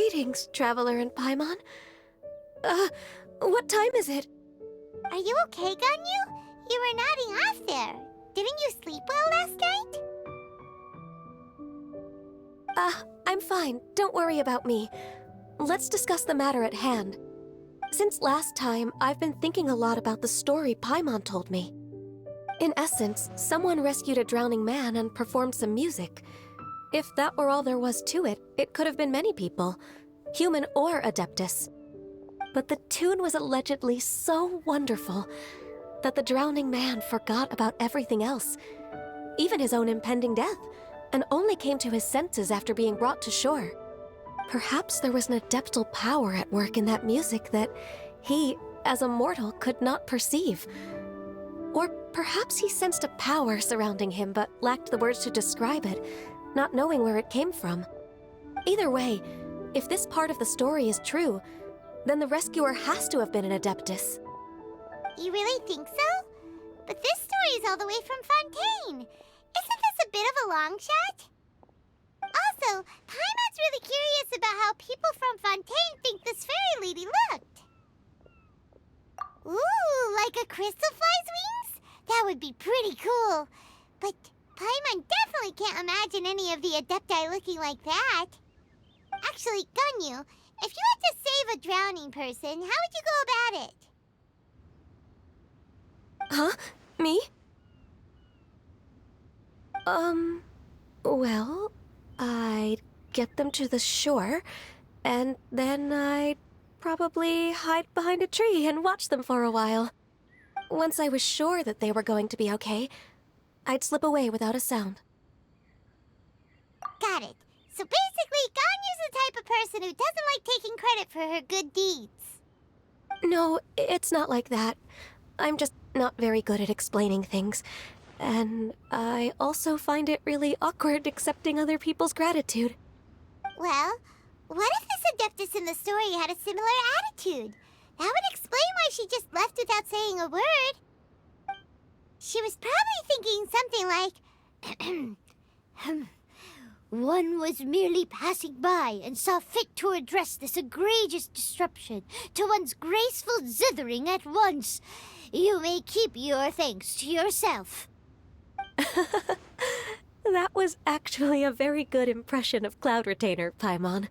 Greetings, Traveler and Paimon. Uh, what time is it? Are you okay, Ganyu? You were nodding off there. Didn't you sleep well last night? I'm fine. Don't worry about me. Let's discuss the matter at hand. Since last time, I've been thinking a lot about the story Paimon told me. In essence, someone rescued a drowning man and performed some music. If that were all there was to it, it could have been many people, human or Adeptus. But the tune was allegedly so wonderful that the drowning man forgot about everything else, even his own impending death, and only came to his senses after being brought to shore. Perhaps there was an adeptal power at work in that music that he, as a mortal, could not perceive. Or perhaps he sensed a power surrounding him but lacked the words to describe it, not knowing where it came from. Either way, if this part of the story is true, then the rescuer has to have been an Adeptus. You really think so? But this story is all the way from Fontaine. Isn't this a bit of a long shot? Also, Paimon's really curious about how people from Fontaine think this fairy lady looked. Ooh, like a crystal fly's wings? That would be pretty cool. But Paimon definitely can't imagine any of the Adepti looking like that. Actually, Ganyu, if you had to save a drowning person, how would you go about it? Huh? Me? Well, I'd get them to the shore, and then I'd probably hide behind a tree and watch them for a while. Once I was sure that they were going to be okay, I'd slip away without a sound. Got it. So basically, Ganyu's the type of person who doesn't like taking credit for her good deeds. No, it's not like that. I'm just not very good at explaining things. And I also find it really awkward accepting other people's gratitude. Well, what if this Adeptus in the story had a similar attitude? That would explain why she just left without saying a word. She was probably thinking something like, one was merely passing by and saw fit to address this egregious disruption to one's graceful zithering at once. You may keep your thanks to yourself. That was actually a very good impression of Cloud Retainer, Paimon.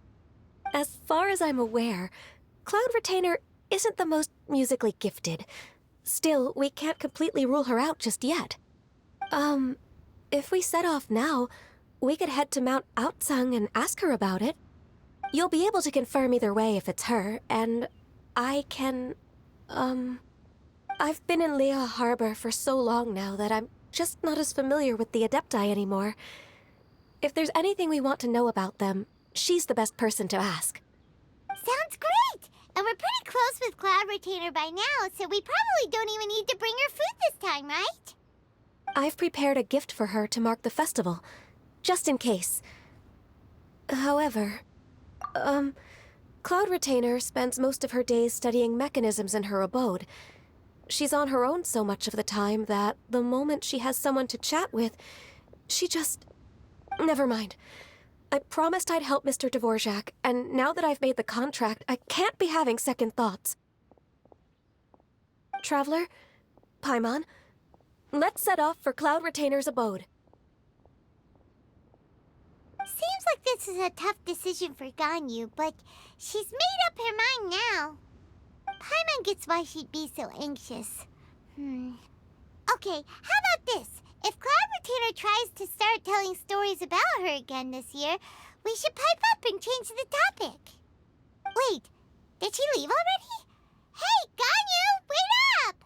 As far as I'm aware, Cloud Retainer isn't the most musically gifted. Still, we can't completely rule her out just yet. If we set off now, we could head to Mount Outsung and ask her about it. You'll be able to confirm either way if it's her, and I can, I've been in Lea Harbor for so long now that I'm just not as familiar with the Adepti anymore. If there's anything we want to know about them, she's the best person to ask. Sounds great! And we're pretty close with Cloud Retainer by now, so we probably don't even need to bring her food this time, right? I've prepared a gift for her to mark the festival, just in case. However, Cloud Retainer spends most of her days studying mechanisms in her abode. She's on her own so much of the time that the moment she has someone to chat with, she just... Never mind. I promised I'd help Mr. Dvorak, and now that I've made the contract, I can't be having second thoughts. Traveler, Paimon, let's set off for Cloud Retainer's abode. Seems like this is a tough decision for Ganyu, but she's made up her mind now. Paimon gets why she'd be so anxious. Okay, how about this? If Cloud Retainer tries to start telling stories about her again this year, we should pipe up and change the topic. Wait, did she leave already? Hey, Ganyu, wait up!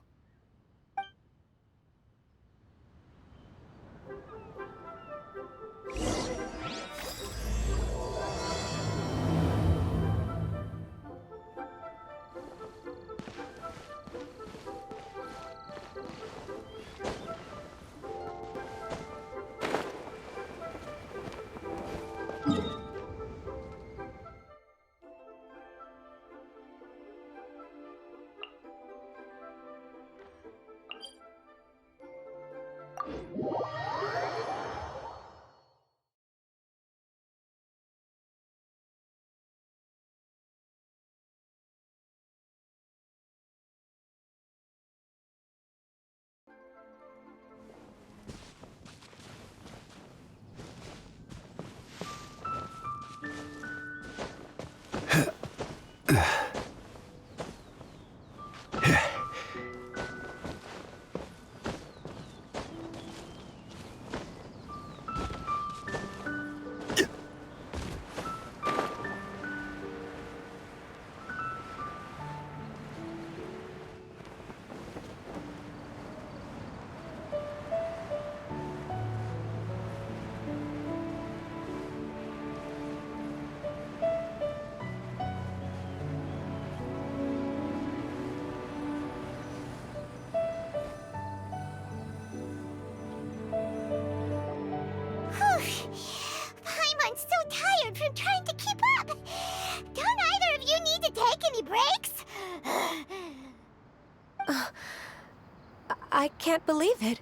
I can't believe it.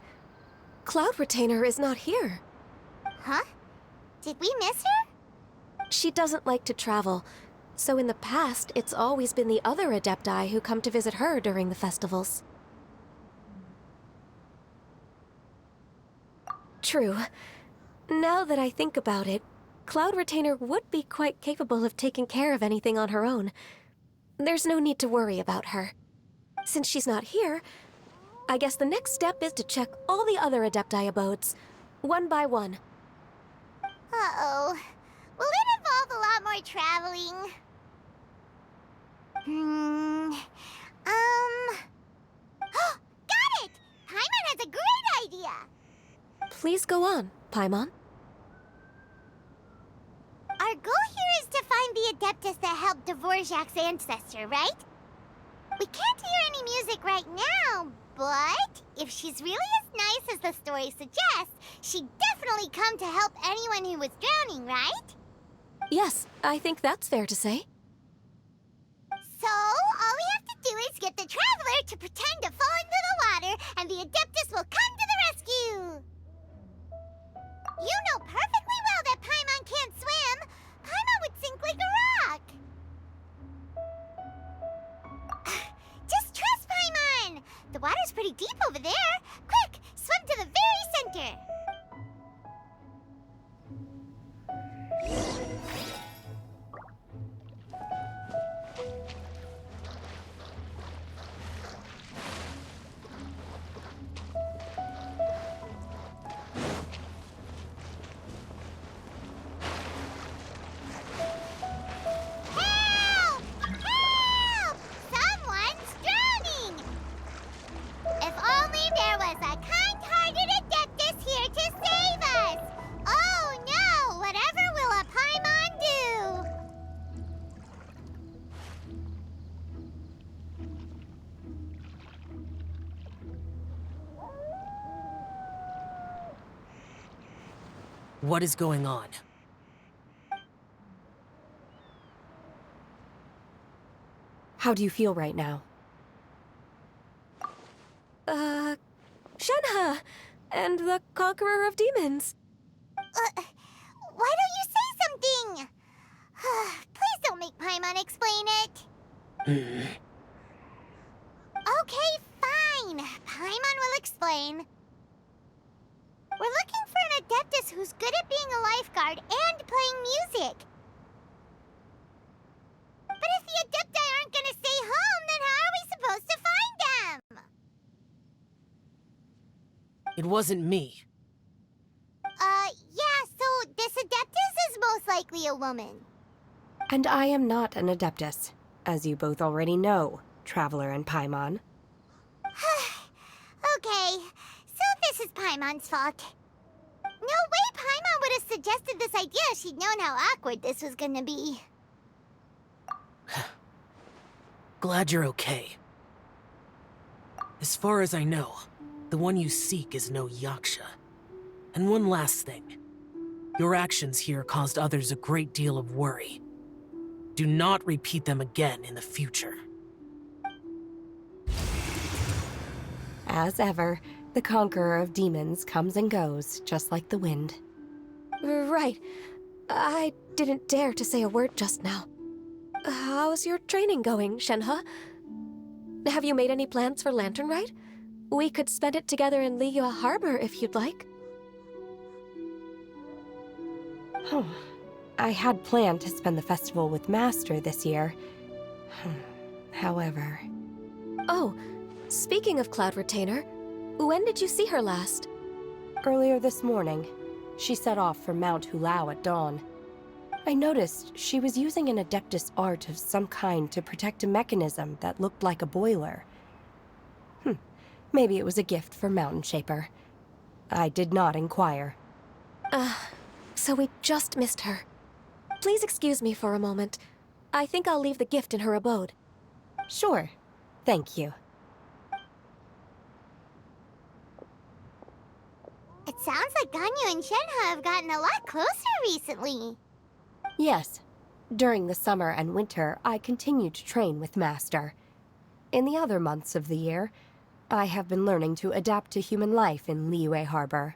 Cloud Retainer is not here. Huh? Did we miss her? She doesn't like to travel, so in the past, it's always been the other Adepti who come to visit her during the festivals. True. Now that I think about it, Cloud Retainer would be quite capable of taking care of anything on her own. There's no need to worry about her. Since she's not here, I guess the next step is to check all the other Adepti abodes, one by one. Uh-oh. Will it involve a lot more traveling? Got it! Paimon has a great idea! Please go on, Paimon. Our goal here is to find the Adeptus that helped Dvorak's ancestor, right? We can't hear any music right now, but if she's really as nice as the story suggests, she'd definitely come to help anyone who was drowning, right? Yes, I think that's fair to say. So, all we have to do is get the Traveler to pretend to fall into the water, and the Adeptus will come to the rescue! You know perfectly well that Paimon can't swim! Paimon would sink like a rock! Just trust Paimon! The water's pretty deep over there! Quick, swim to the very center! Help! Help! Someone's drowning! If only there was a kind-hearted Adeptus here to save us! Oh no! Whatever will a Paimon do? What is going on? How do you feel right now? Shenhe! And the Conqueror of Demons. Why don't you say something? Please don't make Paimon explain it. Okay, fine. Paimon will explain. We're looking for an Adeptus who's good at being a lifeguard and playing music. But if the Adepti aren't gonna stay home, then how are we supposed to find them? It wasn't me. Yeah, so this Adeptus is most likely a woman. And I am not an Adeptus, as you both already know, Traveler and Paimon. Okay, so this is Paimon's fault. No way Paimon would have suggested this idea if she'd known how awkward this was gonna be. Glad you're okay. As far as I know, the one you seek is no Yaksha. And one last thing. Your actions here caused others a great deal of worry. Do not repeat them again in the future. As ever, the Conqueror of Demons comes and goes, just like the wind. Right. I didn't dare to say a word just now. How's your training going, Shenhe? Have you made any plans for Lantern Rite? We could spend it together in Liyue Harbor if you'd like. I had planned to spend the festival with Master this year. However... Oh, speaking of Cloud Retainer, when did you see her last? Earlier this morning, she set off for Mount Hulao at dawn. I noticed she was using an Adeptus art of some kind to protect a mechanism that looked like a boiler. Maybe it was a gift for Mountain Shaper. I did not inquire. So we just missed her. Please excuse me for a moment. I think I'll leave the gift in her abode. Sure. Thank you. It sounds like Ganyu and Shenhe have gotten a lot closer recently. Yes. During the summer and winter, I continued to train with Master. In the other months of the year, I have been learning to adapt to human life in Liyue Harbor.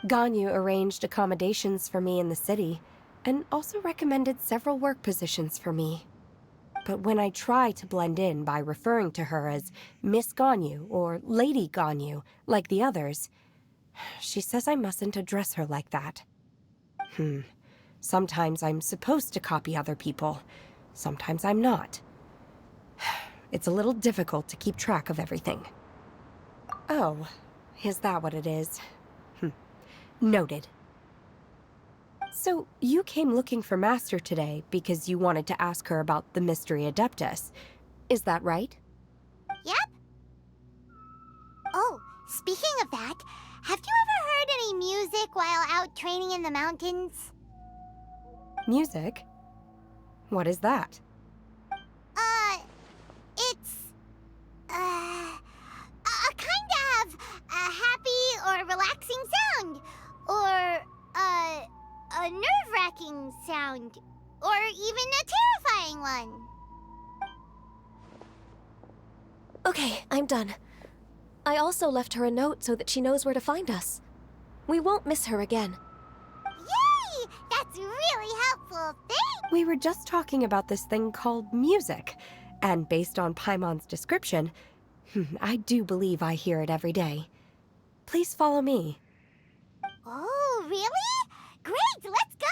Ganyu arranged accommodations for me in the city, and also recommended several work positions for me. But when I try to blend in by referring to her as Miss Ganyu or Lady Ganyu, like the others, she says I mustn't address her like that. Sometimes I'm supposed to copy other people, sometimes I'm not. It's a little difficult to keep track of everything. Oh, is that what it is? Noted. So, you came looking for Master today because you wanted to ask her about the Mystery Adeptus. Is that right? Yep. Oh, speaking of that, have you ever heard any music while out training in the mountains? Music? What is that? It's, a kind of a happy or relaxing sound. Or, a nerve-wracking sound. Or even a terrifying one. Okay, I'm done. I also left her a note so that she knows where to find us. We won't miss her again. Yay! That's really helpful. Thanks! We were just talking about this thing called music, and based on Paimon's description, I do believe I hear it every day. Please follow me. Oh, really? Great, let's go!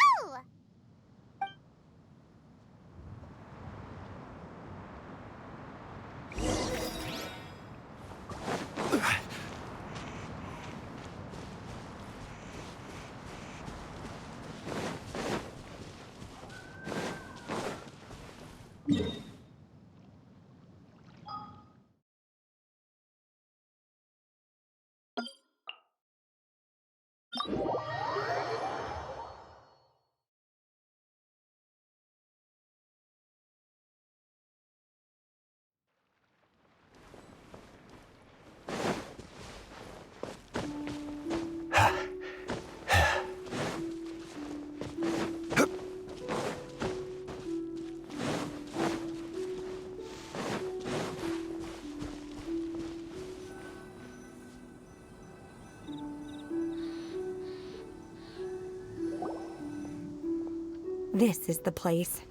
This is the place.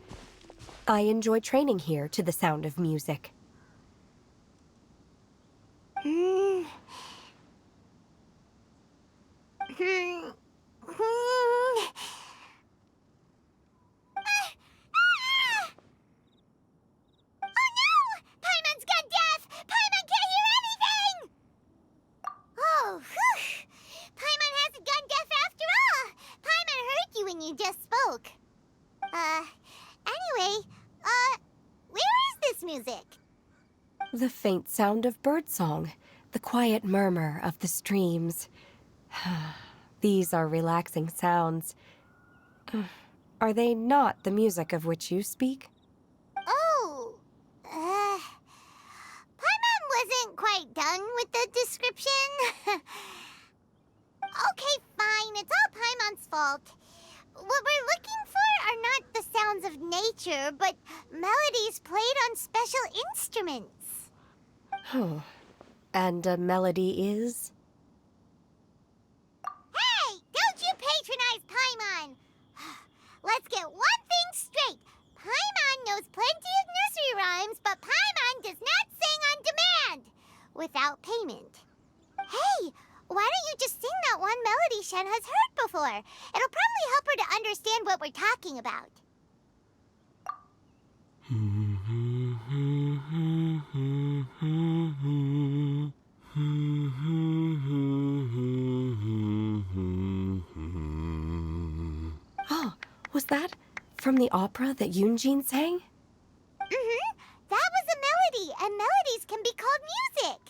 I enjoy training here to the sound of music. Oh, whew! Paimon hasn't gone deaf after all! Paimon heard you when you just spoke. Anyway, where is this music? The faint sound of birdsong, the quiet murmur of the streams. These are relaxing sounds. Are they not the music of which you speak? Oh, Paimon wasn't quite done with the description. Okay, fine, it's all Paimon's fault. What we're looking for are not the sounds of nature, but melodies played on special instruments. Oh, and a melody is? Hey, don't you patronize Paimon! Let's get one thing straight. Paimon knows plenty of nursery rhymes, but Paimon does not sing on demand without payment. Hey, why don't you just sing that one melody Shen has heard before? It'll probably help her to understand what we're talking about. Oh, was that from the opera that Yunjin sang? Mm-hmm. That was a melody, and melodies can be called music.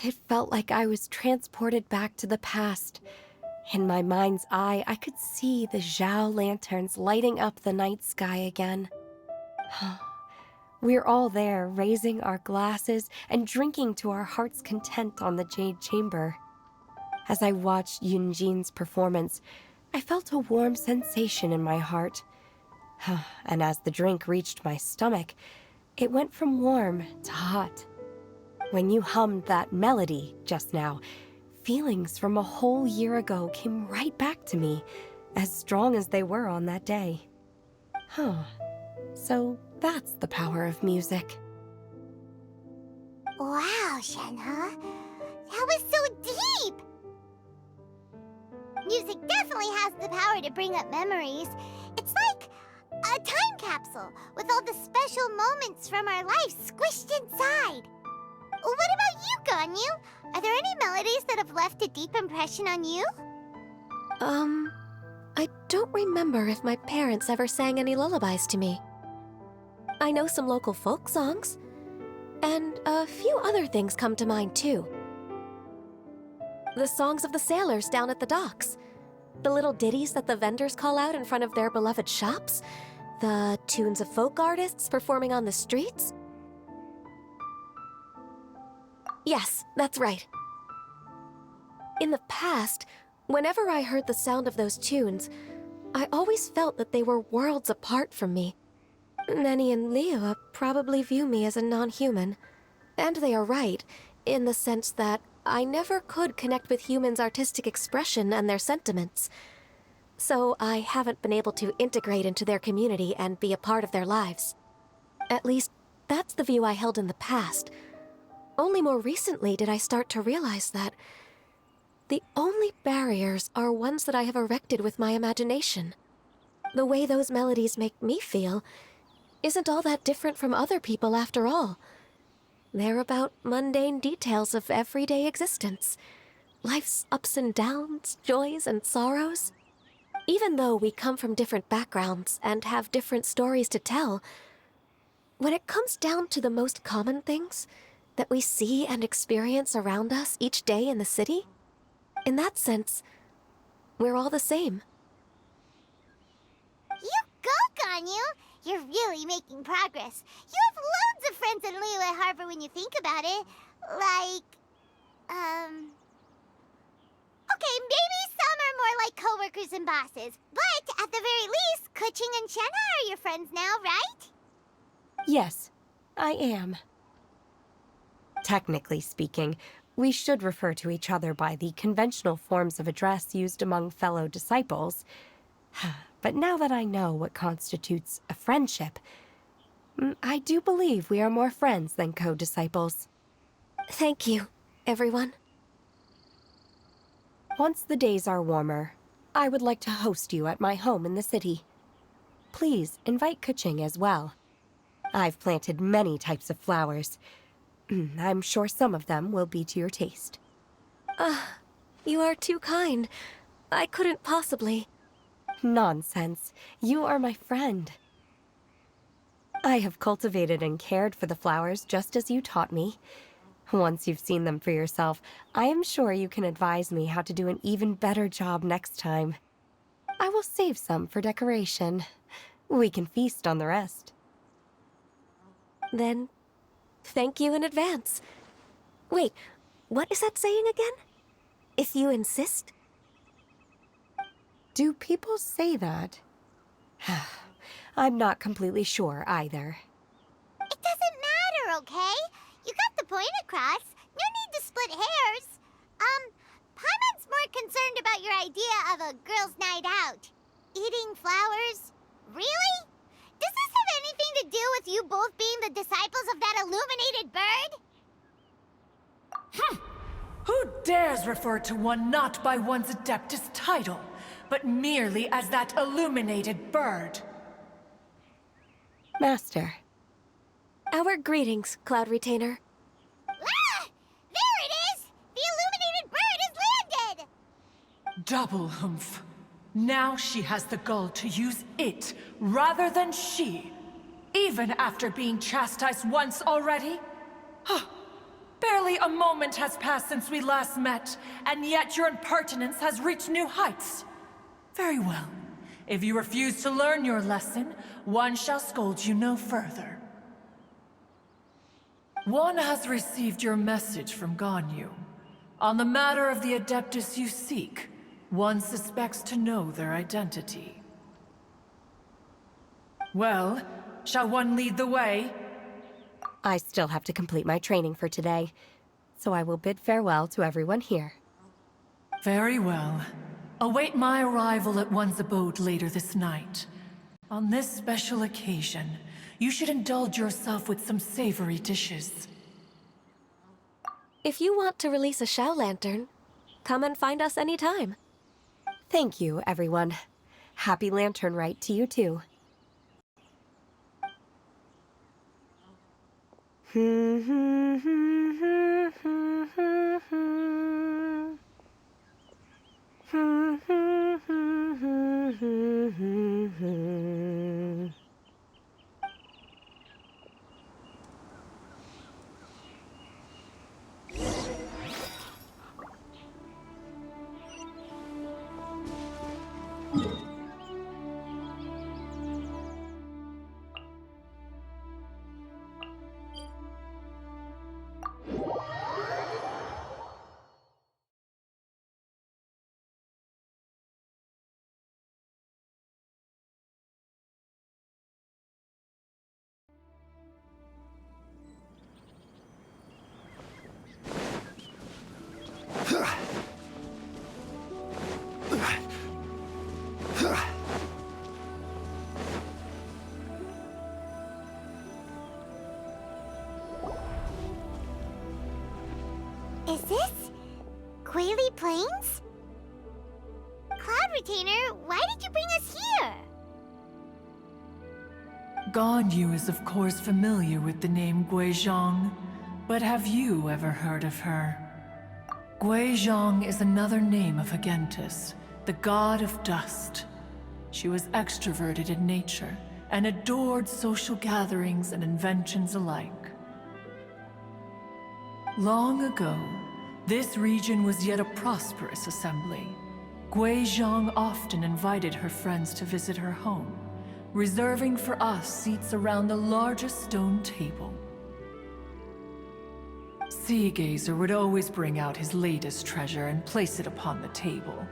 It felt like I was transported back to the past. In my mind's eye, I could see the Zhao lanterns lighting up the night sky again. We're all there, raising our glasses and drinking to our heart's content on the Jade Chamber. As I watched Yunjin's performance, I felt a warm sensation in my heart. And as the drink reached my stomach, it went from warm to hot. When you hummed that melody just now, feelings from a whole year ago came right back to me, as strong as they were on that day. Huh. So that's the power of music. Wow, Shenhe. That was so deep! Music definitely has the power to bring up memories. It's like a time capsule with all the special moments from our life squished inside. What about you, Ganyu? Are there any melodies that have left a deep impression on you? I don't remember if my parents ever sang any lullabies to me. I know some local folk songs, and a few other things come to mind too. The songs of the sailors down at the docks, the little ditties that the vendors call out in front of their beloved shops, the tunes of folk artists performing on the streets. Yes, that's right. In the past, whenever I heard the sound of those tunes, I always felt that they were worlds apart from me. Nenny and Liyue probably view me as a non-human. And they are right, in the sense that I never could connect with humans' artistic expression and their sentiments. So I haven't been able to integrate into their community and be a part of their lives. At least, that's the view I held in the past. Only more recently did I start to realize that the only barriers are ones that I have erected with my imagination. The way those melodies make me feel isn't all that different from other people after all. They're about mundane details of everyday existence. Life's ups and downs, joys and sorrows. Even though we come from different backgrounds and have different stories to tell, when it comes down to the most common things that we see and experience around us each day in the city, in that sense, we're all the same. You go, Ganyu! You're really making progress. You have loads of friends in Liyue Harbor when you think about it. Like, okay, maybe some are more like coworkers and bosses. But at the very least, Keqing and Shenhe are your friends now, right? Yes, I am. Technically speaking, we should refer to each other by the conventional forms of address used among fellow disciples. But now that I know what constitutes a friendship, I do believe we are more friends than co-disciples. Thank you, everyone. Once the days are warmer, I would like to host you at my home in the city. Please invite Keqing as well. I've planted many types of flowers. I'm sure some of them will be to your taste. You are too kind. I couldn't possibly. Nonsense. You are my friend. I have cultivated and cared for the flowers just as you taught me. Once you've seen them for yourself, I am sure you can advise me how to do an even better job next time. I will save some for decoration. We can feast on the rest. Then, thank you in advance. Wait, what is that saying again? If you insist? Do people say that? I'm not completely sure either. It doesn't matter, okay? You got the point across. No need to split hairs. Paimon's more concerned about your idea of a girls' night out. Eating flowers? Really? Does this have anything to do with you both being the disciples of that illuminated bird? Who dares refer to one not by one's Adeptus title, but merely as that illuminated bird? Master. Our greetings, Cloud Retainer. Ah! There it is! The illuminated bird has landed! Double humph. Now she has the gall to use it rather than she. Even after being chastised once already? Barely a moment has passed since we last met, and yet your impertinence has reached new heights. Very well. If you refuse to learn your lesson, one shall scold you no further. One has received your message from Ganyu. On the matter of the Adeptus you seek, one suspects to know their identity. Well, shall one lead the way? I still have to complete my training for today, so I will bid farewell to everyone here. Very well. Await my arrival at one's abode later this night. On this special occasion, you should indulge yourself with some savory dishes. If you want to release a Shao Lantern, come and find us anytime. Thank you, everyone. Happy Lantern Rite to you too. Is this Quaily Plains? Cloud Retainer, why did you bring us here? Ganyu is of course familiar with the name Guizhong, but have you ever heard of her? Guizhong is another name of Agentis, the god of dust. She was extroverted in nature and adored social gatherings and inventions alike. Long ago, this region was yet a prosperous assembly. Guizhong often invited her friends to visit her home, reserving for us seats around the largest stone table. Sea Gazer would always bring out his latest treasure and place it upon the table.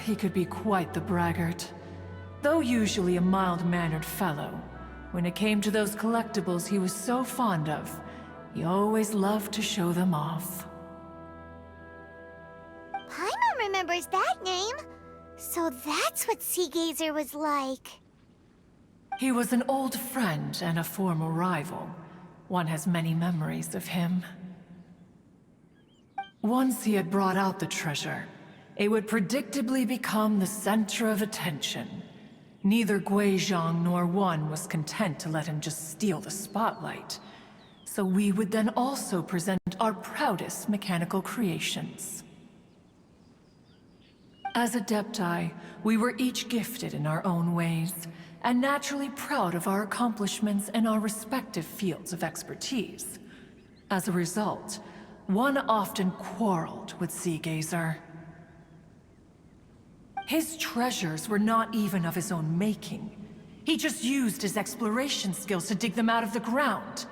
He could be quite the braggart. Though usually a mild-mannered fellow, when it came to those collectibles he was so fond of, he always loved to show them off. Paimon remembers that name. So that's what Sea Gazer was like. He was an old friend and a former rival. One has many memories of him. Once he had brought out the treasure, it would predictably become the center of attention. Neither Guizhong nor one was content to let him just steal the spotlight. So we would then also present our proudest mechanical creations. As Adepti, we were each gifted in our own ways, and naturally proud of our accomplishments in our respective fields of expertise. As a result, one often quarreled with Sea Gazer. His treasures were not even of his own making. He just used his exploration skills to dig them out of the ground.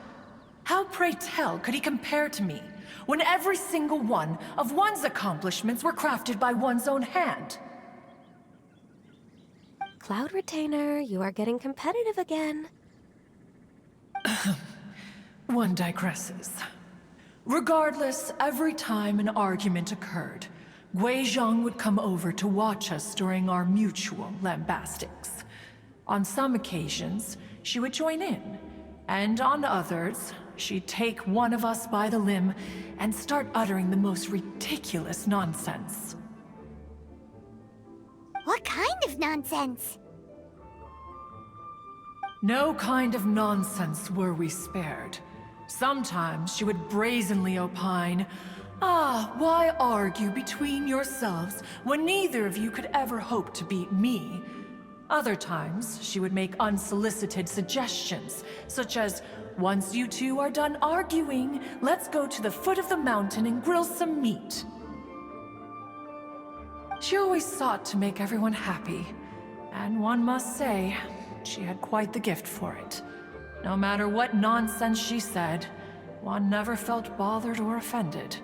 How, pray tell, could he compare to me, when every single one of one's accomplishments were crafted by one's own hand? Cloud Retainer, you are getting competitive again. One digresses. Regardless, every time an argument occurred, Guizhong would come over to watch us during our mutual lambastics. On some occasions, she would join in, and on others, she'd take one of us by the limb and start uttering the most ridiculous nonsense. What kind of nonsense? No kind of nonsense were we spared. Sometimes she would brazenly opine, why argue between yourselves when neither of you could ever hope to beat me? Other times, she would make unsolicited suggestions, such as, once you two are done arguing, let's go to the foot of the mountain and grill some meat. She always sought to make everyone happy, and one must say, she had quite the gift for it. No matter what nonsense she said, one never felt bothered or offended.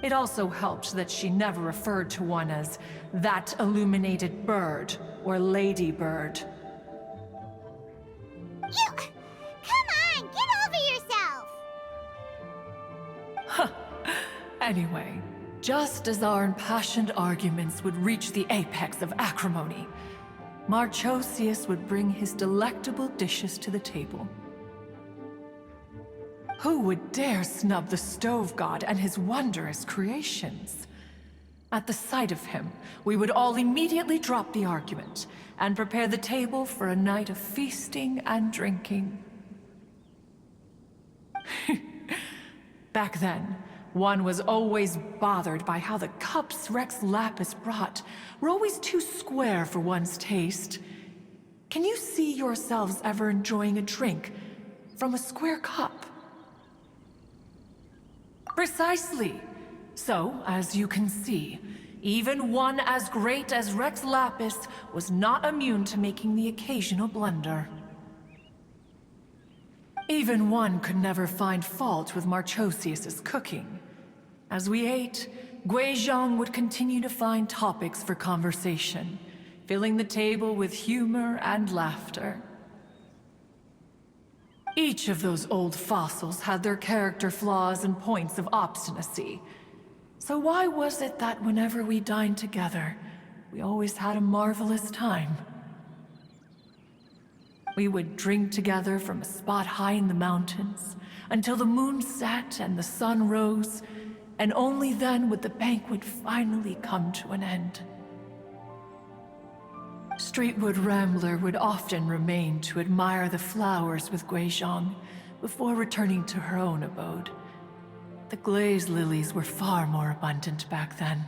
It also helped that she never referred to one as that illuminated bird or lady bird. You Anyway, just as our impassioned arguments would reach the apex of acrimony, Marchosius would bring his delectable dishes to the table. Who would dare snub the stove god and his wondrous creations? At the sight of him, we would all immediately drop the argument and prepare the table for a night of feasting and drinking. Back then, one was always bothered by how the cups Rex Lapis brought were always too square for one's taste. Can you see yourselves ever enjoying a drink from a square cup? Precisely. So, as you can see, even one as great as Rex Lapis was not immune to making the occasional blunder. Even one could never find fault with Marchosius's cooking. As we ate, Guizhong would continue to find topics for conversation, filling the table with humor and laughter. Each of those old fossils had their character flaws and points of obstinacy. So why was it that whenever we dined together, we always had a marvelous time? We would drink together from a spot high in the mountains until the moon set and the sun rose, and only then would the banquet finally come to an end. Streetwood Rambler would often remain to admire the flowers with Guizhong before returning to her own abode. The glaze lilies were far more abundant back then.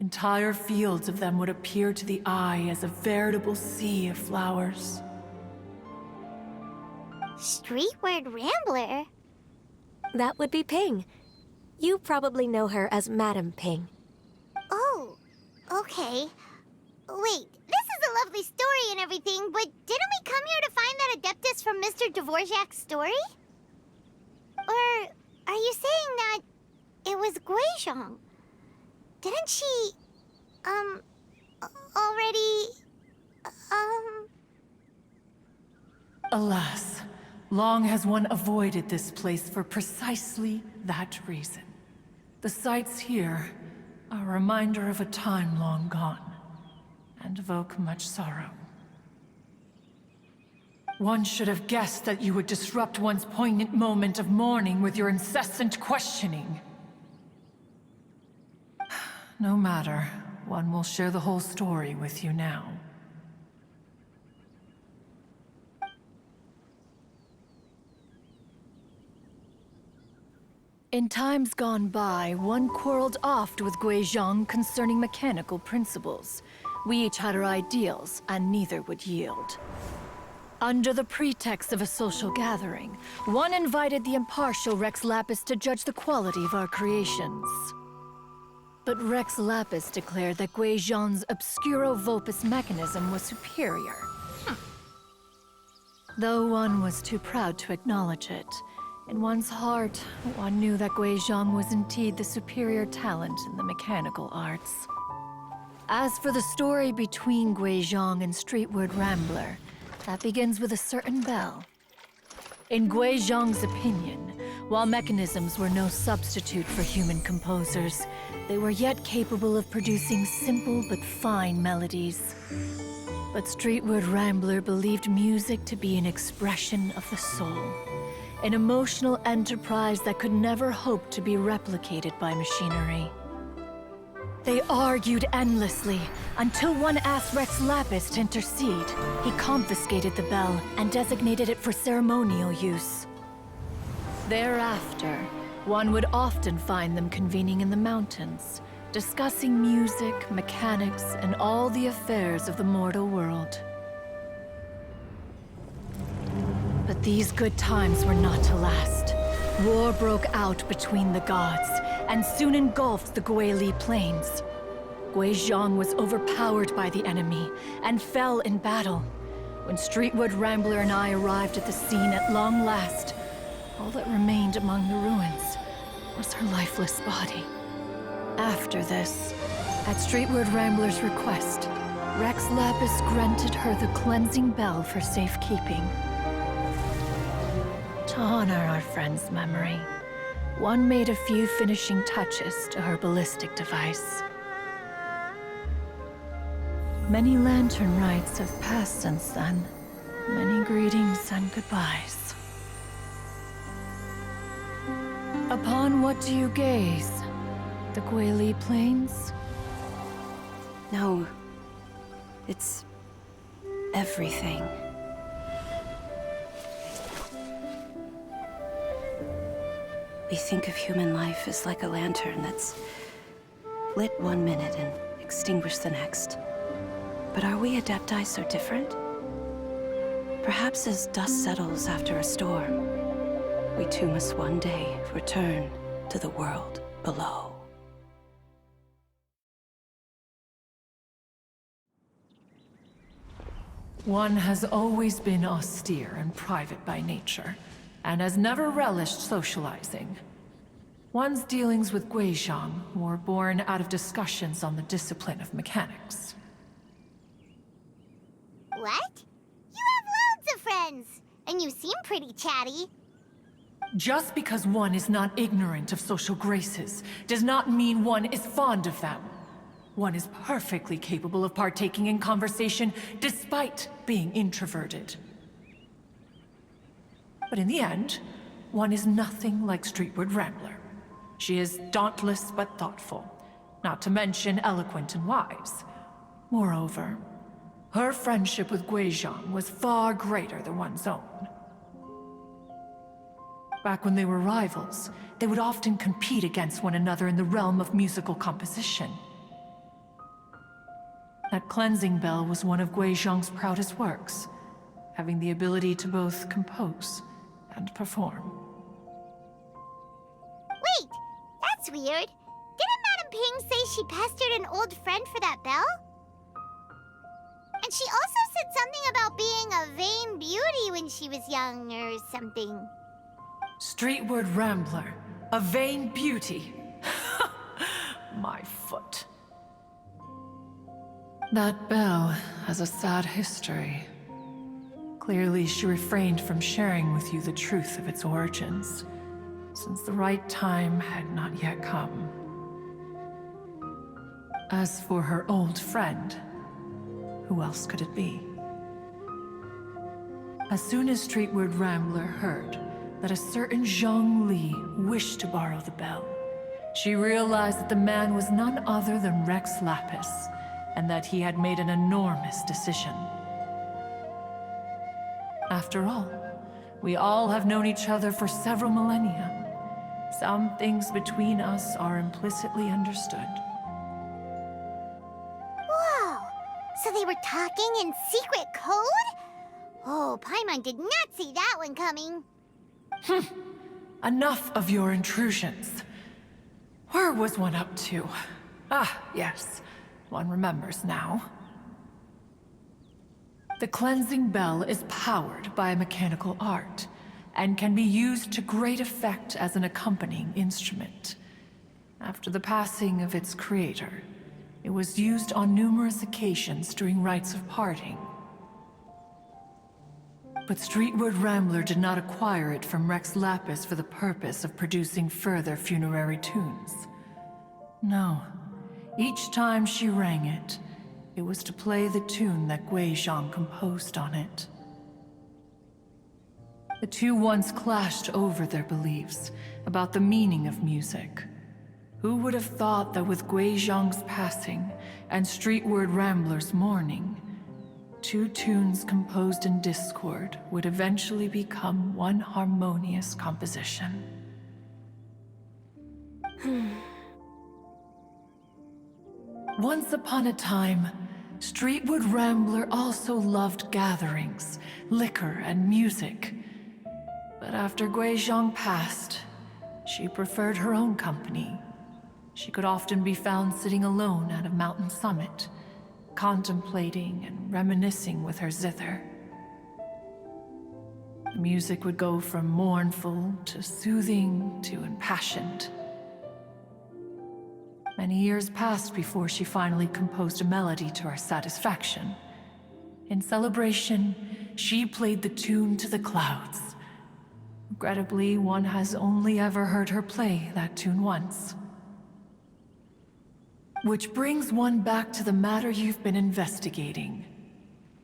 Entire fields of them would appear to the eye as a veritable sea of flowers. Streetward Rambler? That would be Ping. You probably know her as Madam Ping. Oh, okay. Wait, this is a lovely story and everything, but didn't we come here to find that Adeptus from Mr. Dvorak's story? Or are you saying that it was Guizhong? Didn't she, already, Alas, long has one avoided this place for precisely that reason. The sights here are a reminder of a time long gone, and evoke much sorrow. One should have guessed that you would disrupt one's poignant moment of mourning with your incessant questioning. No matter, one will share the whole story with you now. In times gone by, one quarreled oft with Guizhong concerning mechanical principles. We each had our ideals, and neither would yield. Under the pretext of a social gathering, one invited the impartial Rex Lapis to judge the quality of our creations. But Rex Lapis declared that Guizhong's Obscuro Vulpus mechanism was superior. Though one was too proud to acknowledge it, in one's heart, one knew that Guizhong was indeed the superior talent in the mechanical arts. As for the story between Guizhong and Streetward Rambler, that begins with a certain bell. In Guizhong's opinion, while mechanisms were no substitute for human composers, they were yet capable of producing simple but fine melodies. But Streetward Rambler believed music to be an expression of the soul. An emotional enterprise that could never hope to be replicated by machinery. They argued endlessly, until one asked Rex Lapis to intercede. He confiscated the bell and designated it for ceremonial use. Thereafter, one would often find them convening in the mountains, discussing music, mechanics, and all the affairs of the mortal world. But these good times were not to last. War broke out between the gods, and soon engulfed the Guili plains. Guizhong was overpowered by the enemy, and fell in battle. When Streetwood Rambler and I arrived at the scene at long last, all that remained among the ruins was her lifeless body. After this, at Streetwood Rambler's request, Rex Lapis granted her the cleansing bell for safekeeping. To honor our friend's memory, one made a few finishing touches to her ballistic device. Many lantern rites have passed since then. Many greetings and goodbyes. Upon what do you gaze? The Guili Plains? No. It's everything. We think of human life as like a lantern that's lit one minute and extinguished the next. But are we Adepti so different? Perhaps as dust settles after a storm, we too must one day return to the world below. One has always been austere and private by nature, and has never relished socializing. One's dealings with Guizhong were born out of discussions on the discipline of mechanics. What? You have loads of friends, and you seem pretty chatty. Just because one is not ignorant of social graces does not mean one is fond of them. One is perfectly capable of partaking in conversation despite being introverted. But in the end, one is nothing like Streetward Rambler. She is dauntless but thoughtful, not to mention eloquent and wise. Moreover, her friendship with Guizhong was far greater than one's own. Back when they were rivals, they would often compete against one another in the realm of musical composition. That cleansing bell was one of Guizhong's proudest works, having the ability to both compose and perform. Wait, that's weird. Didn't Madame Ping say she pestered an old friend for that bell? And she also said something about being a vain beauty when she was young or something. Streetward Rambler, a vain beauty. My foot. That bell has a sad history. Clearly, she refrained from sharing with you the truth of its origins, since the right time had not yet come. As for her old friend, who else could it be? As soon as Streetward Rambler heard that a certain Zhang Li wished to borrow the bell, she realized that the man was none other than Rex Lapis, and that he had made an enormous decision. After all, we all have known each other for several millennia. Some things between us are implicitly understood. Whoa! So they were talking in secret code? Oh, Paimon did not see that one coming. Enough of your intrusions. Where was one up to? Ah, yes. One remembers now. The cleansing bell is powered by a mechanical art, and can be used to great effect as an accompanying instrument. After the passing of its creator, it was used on numerous occasions during rites of parting. But Streetward Rambler did not acquire it from Rex Lapis for the purpose of producing further funerary tunes. No. Each time she rang it, it was to play the tune that Guizhong composed on it. The two once clashed over their beliefs about the meaning of music. Who would have thought that with Guizhong's passing and Streetward Rambler's mourning, two tunes composed in discord would eventually become one harmonious composition? Once upon a time, Streetward Rambler also loved gatherings, liquor, and music. But after Guizhong passed, she preferred her own company. She could often be found sitting alone at a mountain summit, contemplating and reminiscing with her zither. The music would go from mournful to soothing to impassioned. Many years passed before she finally composed a melody to her satisfaction. In celebration, she played the tune to the clouds, Regrettably, one has only ever heard her play that tune once. Which brings one back to the matter you've been investigating.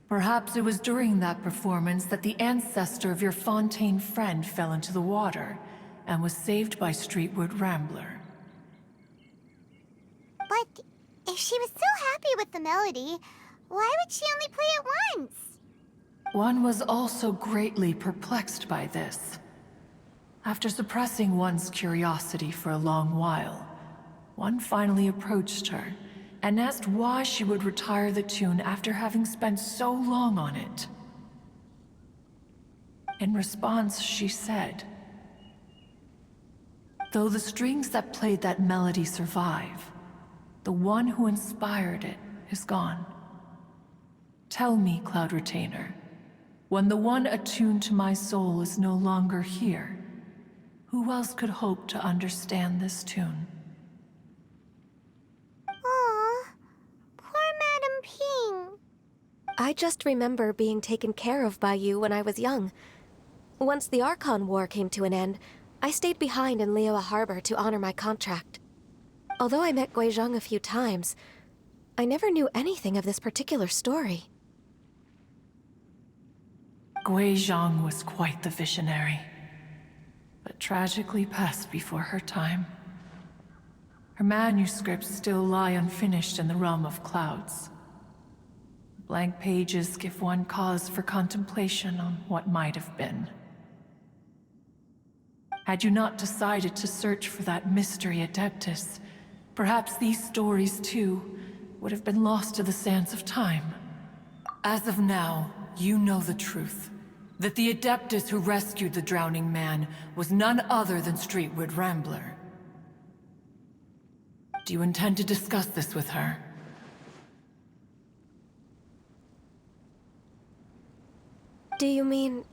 Perhaps it was during that performance that the ancestor of your Fontaine friend fell into the water and was saved by Streetwood Rambler. But if she was so happy with the melody, why would she only play it once? One was also greatly perplexed by this. After suppressing one's curiosity for a long while, one finally approached her and asked why she would retire the tune after having spent so long on it. In response, she said, "Though the strings that played that melody survive, the one who inspired it is gone. Tell me, Cloud Retainer, when the one attuned to my soul is no longer here, who else could hope to understand this tune?" Aw, poor Madam Ping. I just remember being taken care of by you when I was young. Once the Archon War came to an end, I stayed behind in Liyue Harbor to honor my contract. Although I met Guizhong a few times, I never knew anything of this particular story. Guizhong was quite the visionary, but tragically passed before her time. Her manuscripts still lie unfinished in the realm of clouds. Blank pages give one cause for contemplation on what might have been. Had you not decided to search for that mystery Adeptus, perhaps these stories, too, would have been lost to the sands of time. As of now, you know the truth. That the Adeptus who rescued the drowning man was none other than Streetwood Rambler. Do you intend to discuss this with her? Do you mean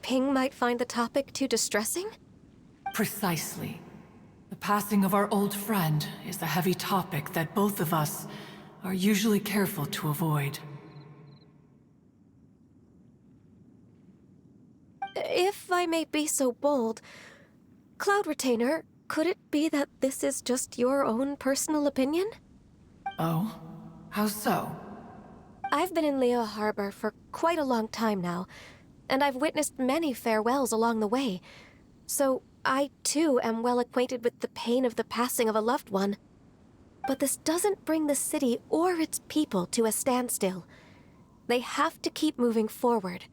Ping might find the topic too distressing? Precisely. The passing of our old friend is a heavy topic that both of us are usually careful to avoid. If I may be so bold, Cloud Retainer, could it be that this is just your own personal opinion? Oh? How so? I've been in Liyue Harbor for quite a long time now, and I've witnessed many farewells along the way, so I too am well acquainted with the pain of the passing of a loved one. But this doesn't bring the city or its people to a standstill. They have to keep moving forward.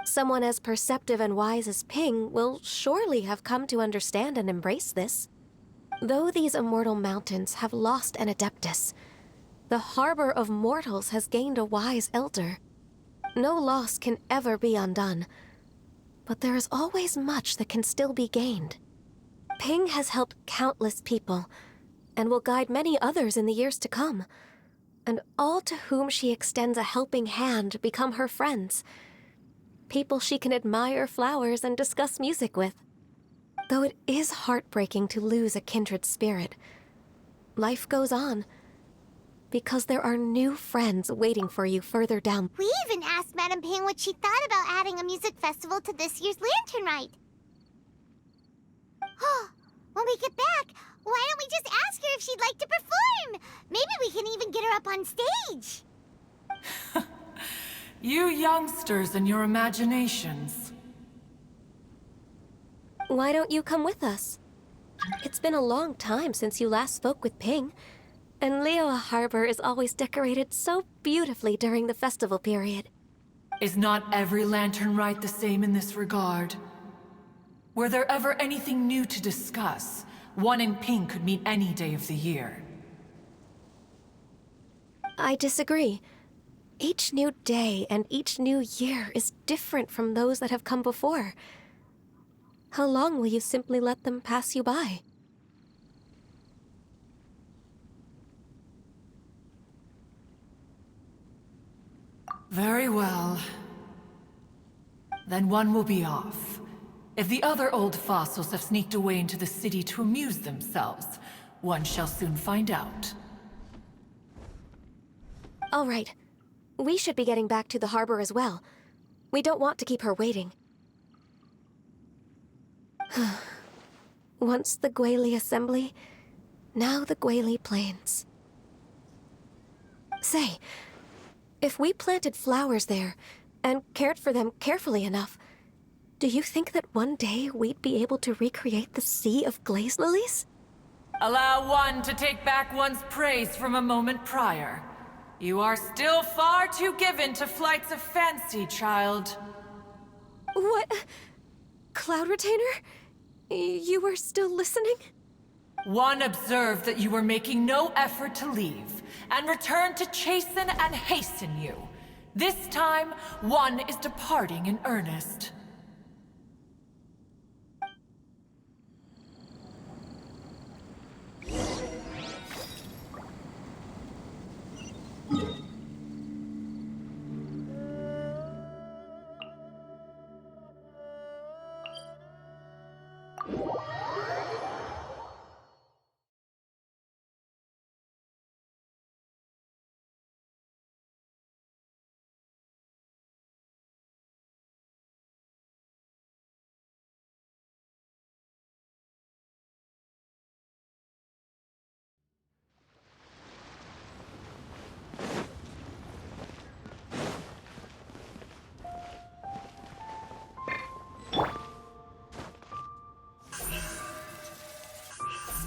Someone as perceptive and wise as Ping will surely have come to understand and embrace this. Though these immortal mountains have lost an Adeptus, the harbor of mortals has gained a wise elder. No loss can ever be undone, but there is always much that can still be gained. Ping has helped countless people, and will guide many others in the years to come, and all to whom she extends a helping hand become her friends. People she can admire flowers and discuss music with. Though it is heartbreaking to lose a kindred spirit, life goes on, because there are new friends waiting for you further down. We even asked Madam Ping what she thought about adding a music festival to this year's Lantern Rite. When we get back, why don't we just ask her if she'd like to perform? Maybe we can even get her up on stage. You youngsters and your imaginations. Why don't you come with us? It's been a long time since you last spoke with Ping, and Liyue Harbor is always decorated so beautifully during the festival period. Is not every Lantern Rite the same in this regard? Were there ever anything new to discuss, one and Ping could meet any day of the year. I disagree. Each new day and each new year is different from those that have come before. How long will you simply let them pass you by? Very well. Then one will be off. If the other old fossils have sneaked away into the city to amuse themselves, one shall soon find out. All right. We should be getting back to the harbor as well. We don't want to keep her waiting. Once the Guili Assembly, now the Guili Plains. Say, if we planted flowers there and cared for them carefully enough, do you think that one day we'd be able to recreate the Sea of Glaze Lilies? Allow one to take back one's praise from a moment prior. You are still far too given to flights of fancy, child. What? Cloud Retainer? You were still listening? One observed that you were making no effort to leave, and returned to chasten and hasten you. This time, one is departing in earnest.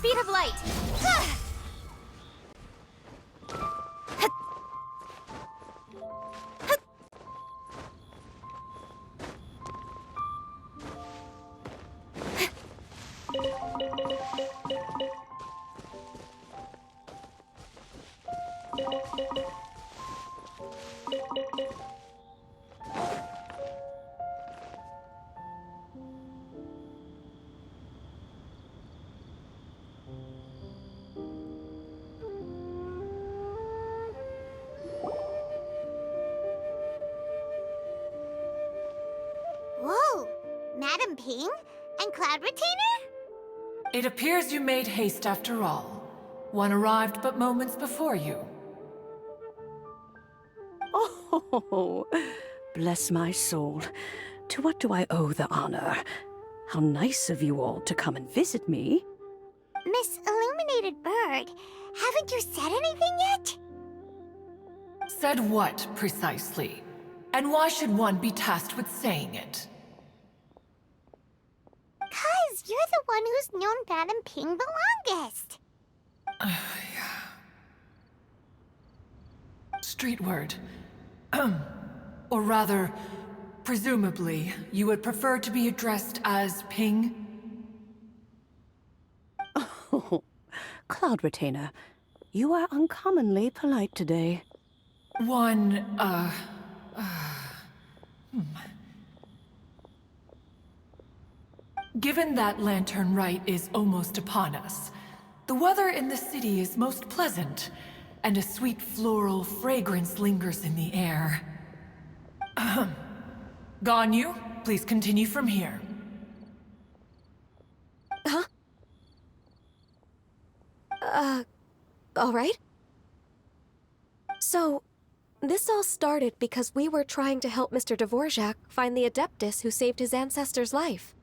Speed of light! Whoa! Madam Ping? And Cloud Retainer? It appears you made haste after all. One arrived but moments before you. Oh, bless my soul. To what do I owe the honor? How nice of you all to come and visit me. Miss Illuminated Bird, haven't you said anything yet? Said what, precisely? And why should one be tasked with saying it? 'Cause you're the one who's known Madam Ping the longest. Street word. Or rather, presumably, you would prefer to be addressed as Ping? Oh, Cloud Retainer, you are uncommonly polite today. One, Given that Lantern Rite is almost upon us, the weather in the city is most pleasant, and a sweet floral fragrance lingers in the air. Ganyu, please continue from here. Huh? All right. So, this all started because we were trying to help Mr. Dvorak find the Adeptus who saved his ancestor's life.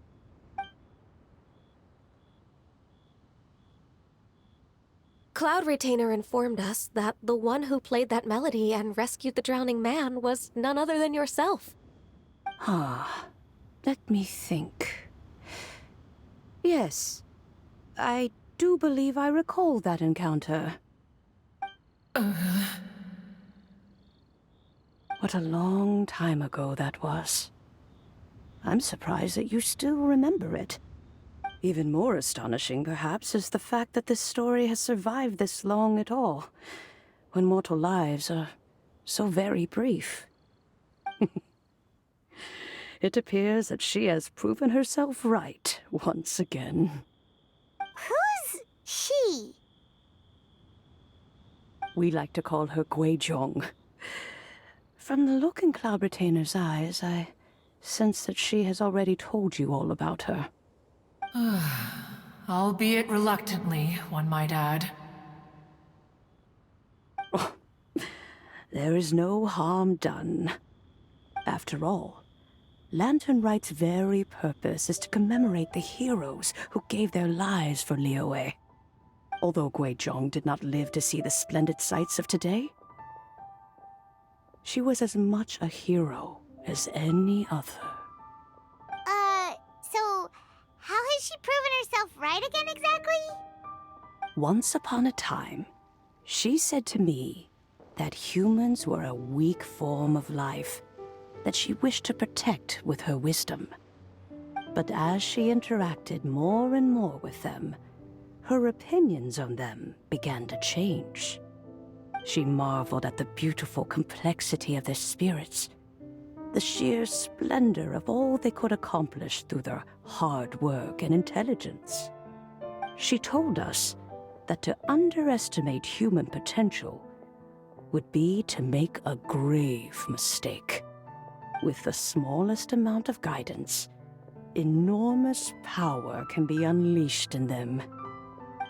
Cloud Retainer informed us that the one who played that melody and rescued the drowning man was none other than yourself. Ah, let me think. Yes, I do believe I recall that encounter. What a long time ago that was. I'm surprised that you still remember it. Even more astonishing, perhaps, is the fact that this story has survived this long at all, when mortal lives are so very brief. It appears that she has proven herself right once again. Who's she? We like to call her Guizhong. From the look in Cloud Retainer's eyes, I sense that she has already told you all about her. Albeit reluctantly, one might add. There is no harm done. After all, Lantern Rite's very purpose is to commemorate the heroes who gave their lives for Liyue. Although Guizhong did not live to see the splendid sights of today, she was as much a hero as any other. So how has she proven herself right again exactly? Once upon a time, she said to me that humans were a weak form of life that she wished to protect with her wisdom. But as she interacted more and more with them, her opinions on them began to change. She marveled at the beautiful complexity of their spirits, the sheer splendor of all they could accomplish through their hard work and intelligence. She told us that to underestimate human potential would be to make a grave mistake. With the smallest amount of guidance, enormous power can be unleashed in them.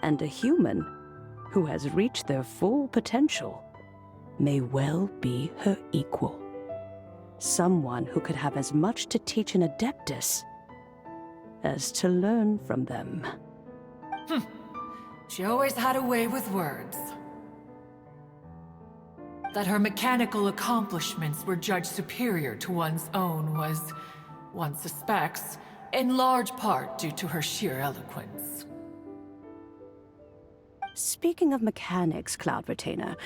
And a human who has reached their full potential may well be her equal. Someone who could have as much to teach an Adeptus as to learn from them. She always had a way with words. That her mechanical accomplishments were judged superior to one's own was, one suspects, in large part due to her sheer eloquence. Speaking of mechanics, Cloud Retainer,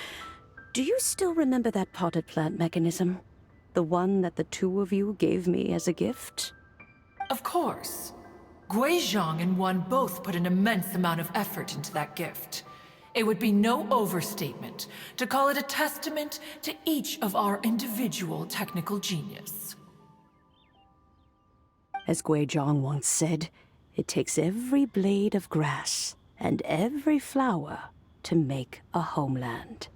do you still remember that potted plant mechanism? The one that the two of you gave me as a gift? Of course. Guizhong and One both put an immense amount of effort into that gift. It would be no overstatement to call it a testament to each of our individual technical genius. As Guizhong once said, it takes every blade of grass and every flower to make a homeland.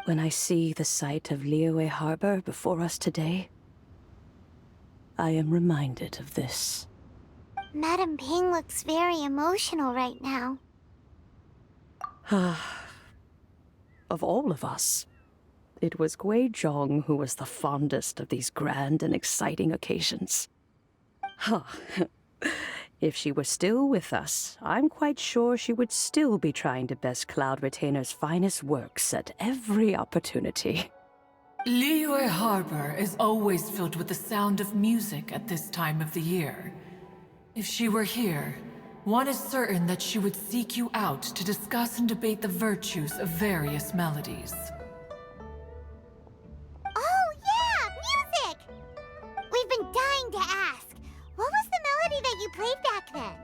When I see the sight of Liyue Harbor before us today, I am reminded of this. Madame Ping looks very emotional right now. Of all of us, it was Guizhong who was the fondest of these grand and exciting occasions. If she were still with us, I'm quite sure she would still be trying to best Cloud Retainer's finest works at every opportunity. Liyue Harbor is always filled with the sound of music at this time of the year. If she were here, one is certain that she would seek you out to discuss and debate the virtues of various melodies. Oh yeah, music! We've been dying to ask. What was the melody that you played back then?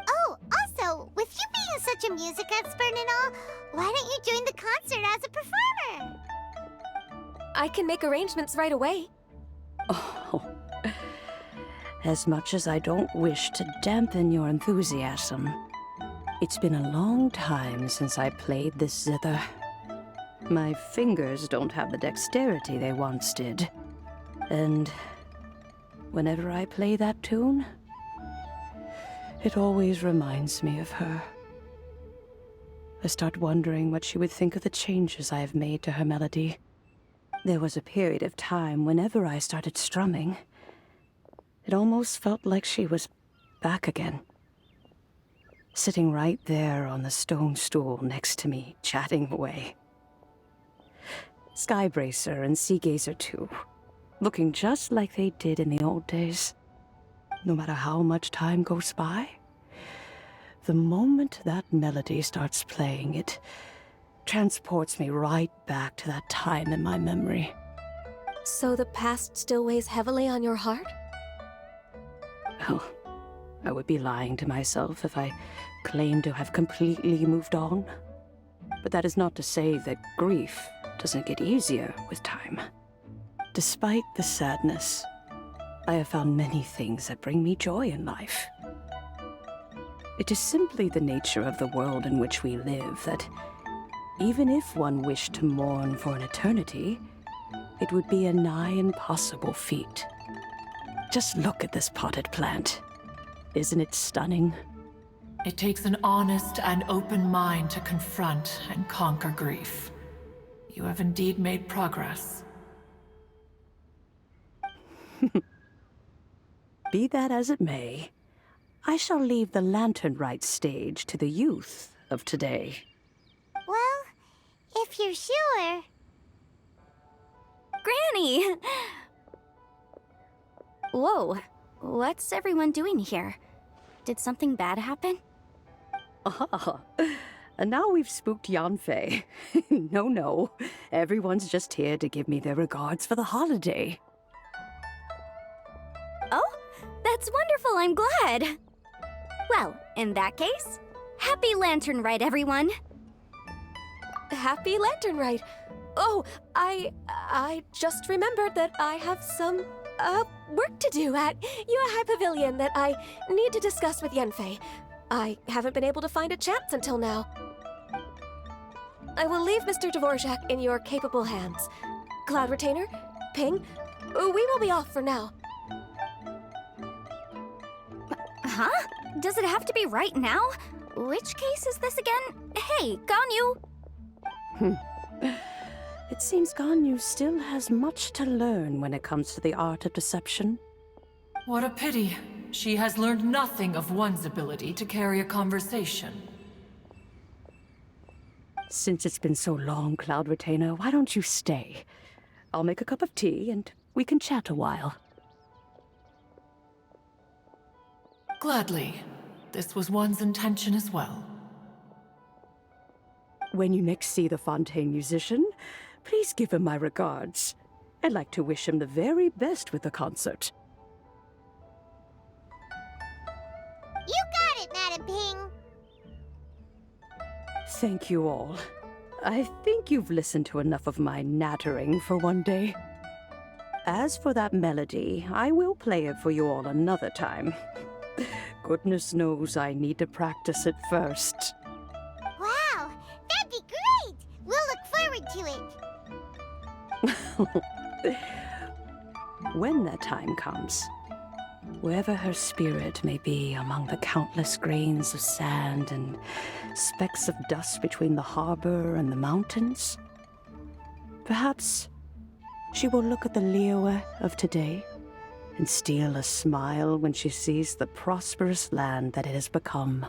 Oh, also, with you being such a music expert and all, why don't you join the concert as a performer? I can make arrangements right away. Oh, as much as I don't wish to dampen your enthusiasm, it's been a long time since I played this zither. My fingers don't have the dexterity they once did. And whenever I play that tune, it always reminds me of her. I start wondering what she would think of the changes I have made to her melody. There was a period of time whenever I started strumming, it almost felt like she was back again. Sitting right there on the stone stool next to me, chatting away. Skybracer and Seagazer too, looking just like they did in the old days. No matter how much time goes by, the moment that melody starts playing, it transports me right back to that time in my memory. So the past still weighs heavily on your heart? Well, I would be lying to myself if I claimed to have completely moved on. But that is not to say that grief doesn't get easier with time. Despite the sadness, I have found many things that bring me joy in life. It is simply the nature of the world in which we live that even if one wished to mourn for an eternity, it would be a nigh impossible feat. Just look at this potted plant. Isn't it stunning? It takes an honest and open mind to confront and conquer grief. You have indeed made progress. Be that as it may, I shall leave the Lantern Rite stage to the youth of today. Well, if you're sure. Granny! Whoa, what's everyone doing here? Did something bad happen? Ah, and now we've spooked Yanfei. No, everyone's just here to give me their regards for the holiday. Oh, that's wonderful, I'm glad! Well, in that case, happy Lantern Rite, everyone! Happy Lantern Rite. Oh, I just remembered that I have some, work to do at Yuehai Pavilion that I need to discuss with Yanfei. I haven't been able to find a chance until now. I will leave Mr. Dvorak in your capable hands. Cloud Retainer, Ping, we will be off for now. Huh? Does it have to be right now? Which case is this again? Hey, Ganyu! It seems Ganyu still has much to learn when it comes to the art of deception. What a pity. She has learned nothing of one's ability to carry a conversation. Since it's been so long, Cloud Retainer, why don't you stay? I'll make a cup of tea and we can chat a while. Gladly. This was one's intention as well. When you next see the Fontaine musician, please give him my regards. I'd like to wish him the very best with the concert. You got it, Madam Ping. Thank you all. I think you've listened to enough of my nattering for one day. As for that melody, I will play it for you all another time. Goodness knows I need to practice it first. Wow, that'd be great! We'll look forward to it. When that time comes, wherever her spirit may be among the countless grains of sand and specks of dust between the harbor and the mountains, perhaps she will look at the Liyue of today and steal a smile when she sees the prosperous land that it has become.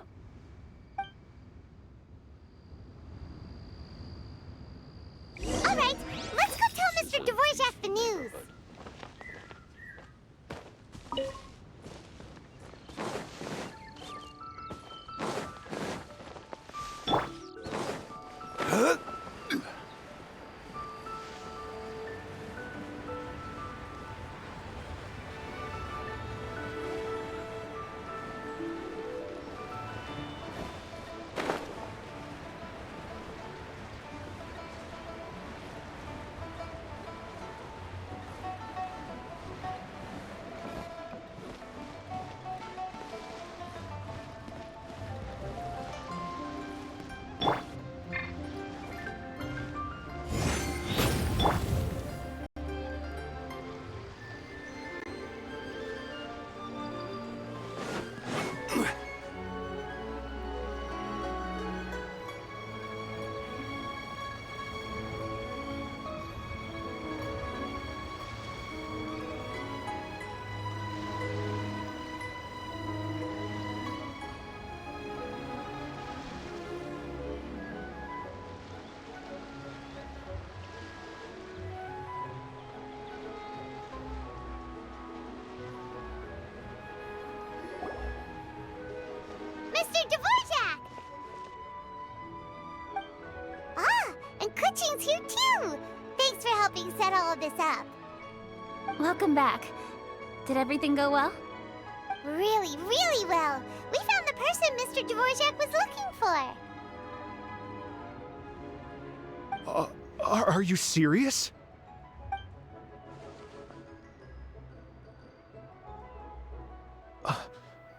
All right, let's go tell Mr. Dvorak the news. Mr. Dvorak! Ah, and Kuching's here too! Thanks for helping set all of this up. Welcome back. Did everything go well? Really, really well. We found the person Mr. Dvorak was looking for. Are you serious?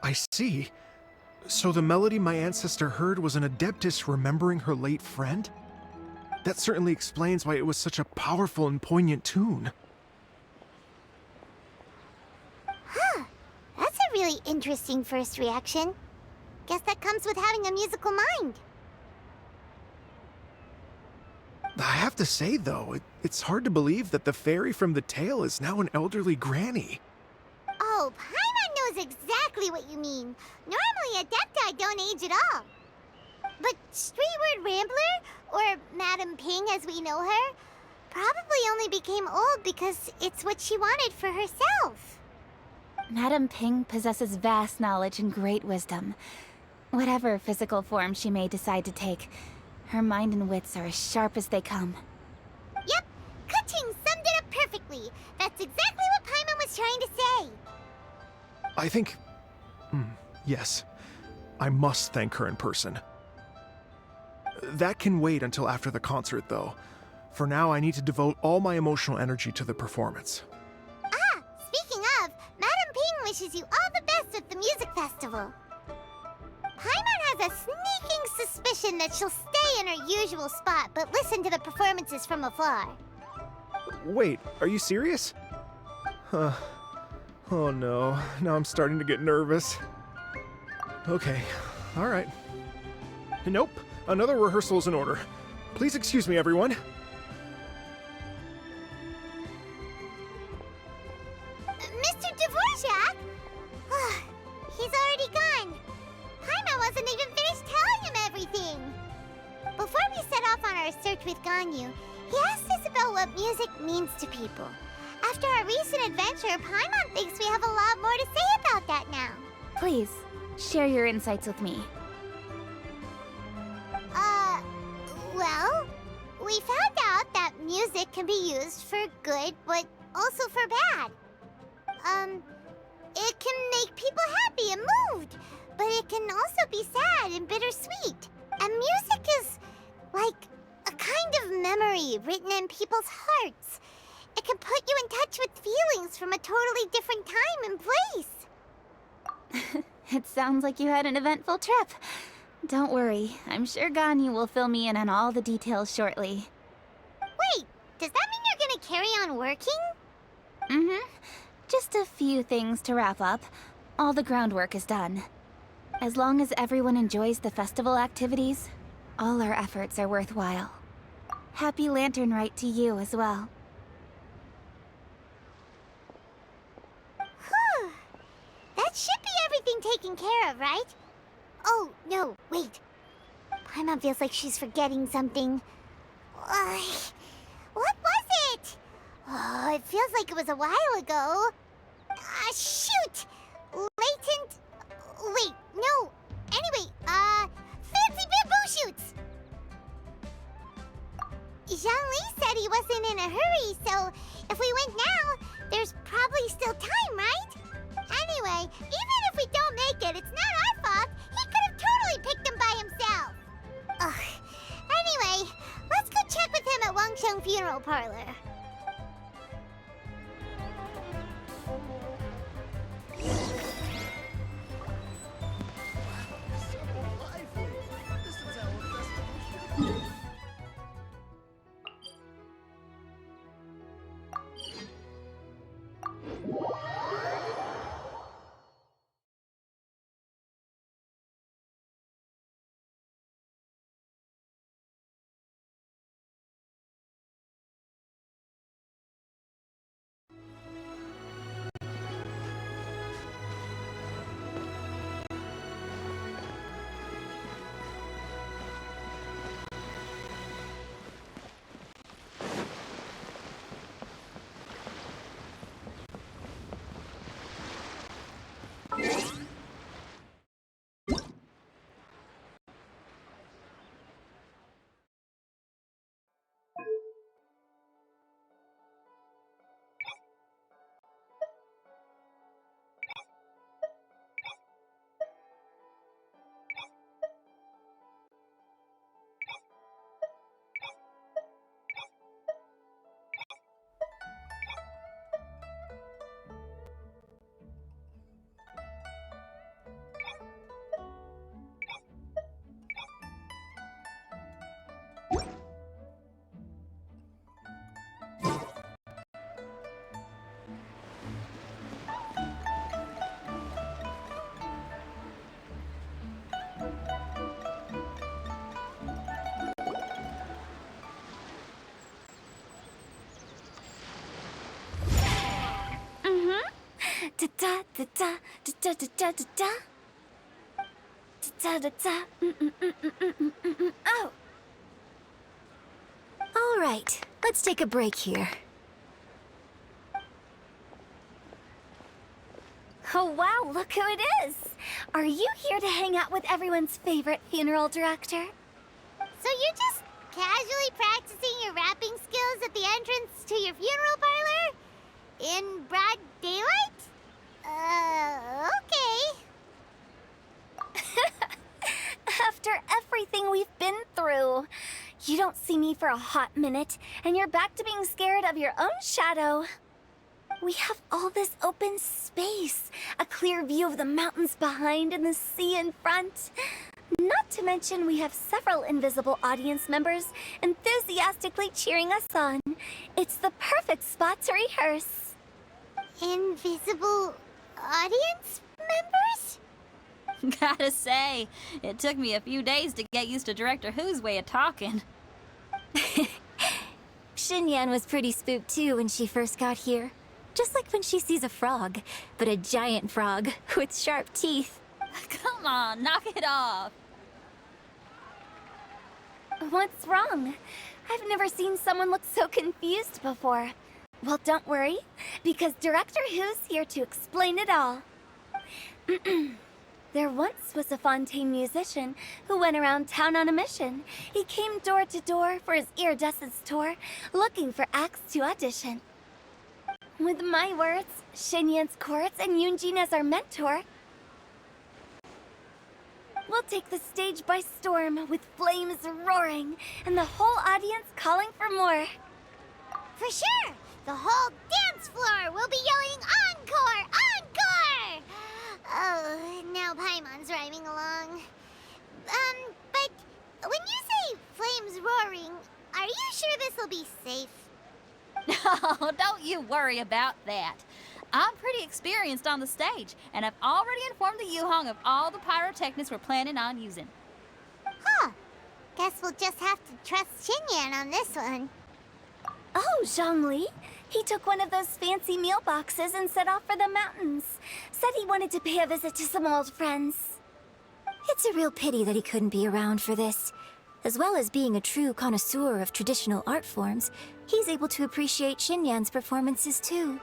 I see. So the melody my ancestor heard was an Adeptus remembering her late friend? That certainly explains why it was such a powerful and poignant tune. Huh. That's a really interesting first reaction. Guess that comes with having a musical mind. I have to say, though, It's hard to believe that the fairy from the tale is now an elderly granny. Oh, Paimon knows exactly what you mean. Normally, Adepti don't age at all. But Streetward Rambler, or Madam Ping as we know her, probably only became old because it's what she wanted for herself. Madam Ping possesses vast knowledge and great wisdom. Whatever physical form she may decide to take, her mind and wits are as sharp as they come. Yep, Kuching summed it up perfectly. That's exactly what Paimon was trying to say. I think... yes. I must thank her in person. That can wait until after the concert, though. For now, I need to devote all my emotional energy to the performance. Ah, speaking of, Madam Ping wishes you all the best at the music festival. Paimon has a sneaking suspicion that she'll stay in her usual spot, but listen to the performances from afar. Wait, are you serious? Huh. Oh no, now I'm starting to get nervous. Okay, alright. Nope, another rehearsal is in order. Please excuse me, everyone. Mr. Dvorak? He's already gone. Paimon wasn't even finished telling him everything. Before we set off on our search with Ganyu, he asked Isabel what music means to people. After our recent adventure, Paimon thinks we have a lot more to say about that now. Please, share your insights with me. Well, we found out that music can be used for good, but also for bad. It can make people happy and moved, but it can also be sad and bittersweet. And music is like a kind of memory written in people's hearts. It can put you in touch with feelings from a totally different time and place. It sounds like you had an eventful trip. Don't worry, I'm sure Ganyu will fill me in on all the details shortly. Wait, does that mean you're gonna carry on working? Mm-hmm. Just a few things to wrap up. All the groundwork is done. As long as everyone enjoys the festival activities, all our efforts are worthwhile. Happy Lantern Rite to you as well. Whew. That should be everything taken care of, right? Oh, no, wait. Paimon feels like she's forgetting something. What was it? Oh, it feels like it was a while ago. Shoot! Latent... Wait, no. Anyway, fancy bamboo shoots! Zhang-Li said he wasn't in a hurry, so if we went now, there's probably still time, right? Anyway, even if we don't make it, it's not our fault. He could have totally picked them by himself. Ugh. Anyway, let's go check with him at Wangsheng Funeral Parlor. da da da da da da da da da. Da da da. Oh. All right, let's take a break here. Oh wow, look who it is! Are you here to hang out with everyone's favorite funeral director? So you're just casually practicing your rapping skills at the entrance to your funeral parlor? In broad daylight? Okay. After everything we've been through, you don't see me for a hot minute, and you're back to being scared of your own shadow. We have all this open space, a clear view of the mountains behind and the sea in front. Not to mention we have several invisible audience members enthusiastically cheering us on. It's the perfect spot to rehearse. Invisible audience members? Gotta say, it took me a few days to get used to Director Who's way of talking. Xinyan was pretty spooked too when she first got here. Just like when she sees a frog, but a giant frog with sharp teeth. Come on, knock it off. What's wrong? I've never seen someone look so confused before. Well, don't worry, because Director Who's here to explain it all. There once was a Fontaine musician who went around town on a mission. He came door to door for his iridescence tour, looking for acts to audition. With my words, Xinyan's chorus, and Yunjin as our mentor, we'll take the stage by storm with flames roaring and the whole audience calling for more. For sure! The whole dance floor will be yelling encore! Encore! Oh, now Paimon's rhyming along. But when you say flames roaring, are you sure this'll be safe? No, don't you worry about that. I'm pretty experienced on the stage, and I've already informed the Yuhong of all the pyrotechnics we're planning on using. Huh. Guess we'll just have to trust Xinyan on this one. Oh, Zhongli. He took one of those fancy meal boxes and set off for the mountains. Said he wanted to pay a visit to some old friends. It's a real pity that he couldn't be around for this. As well as being a true connoisseur of traditional art forms, he's able to appreciate Xinyan's performances too.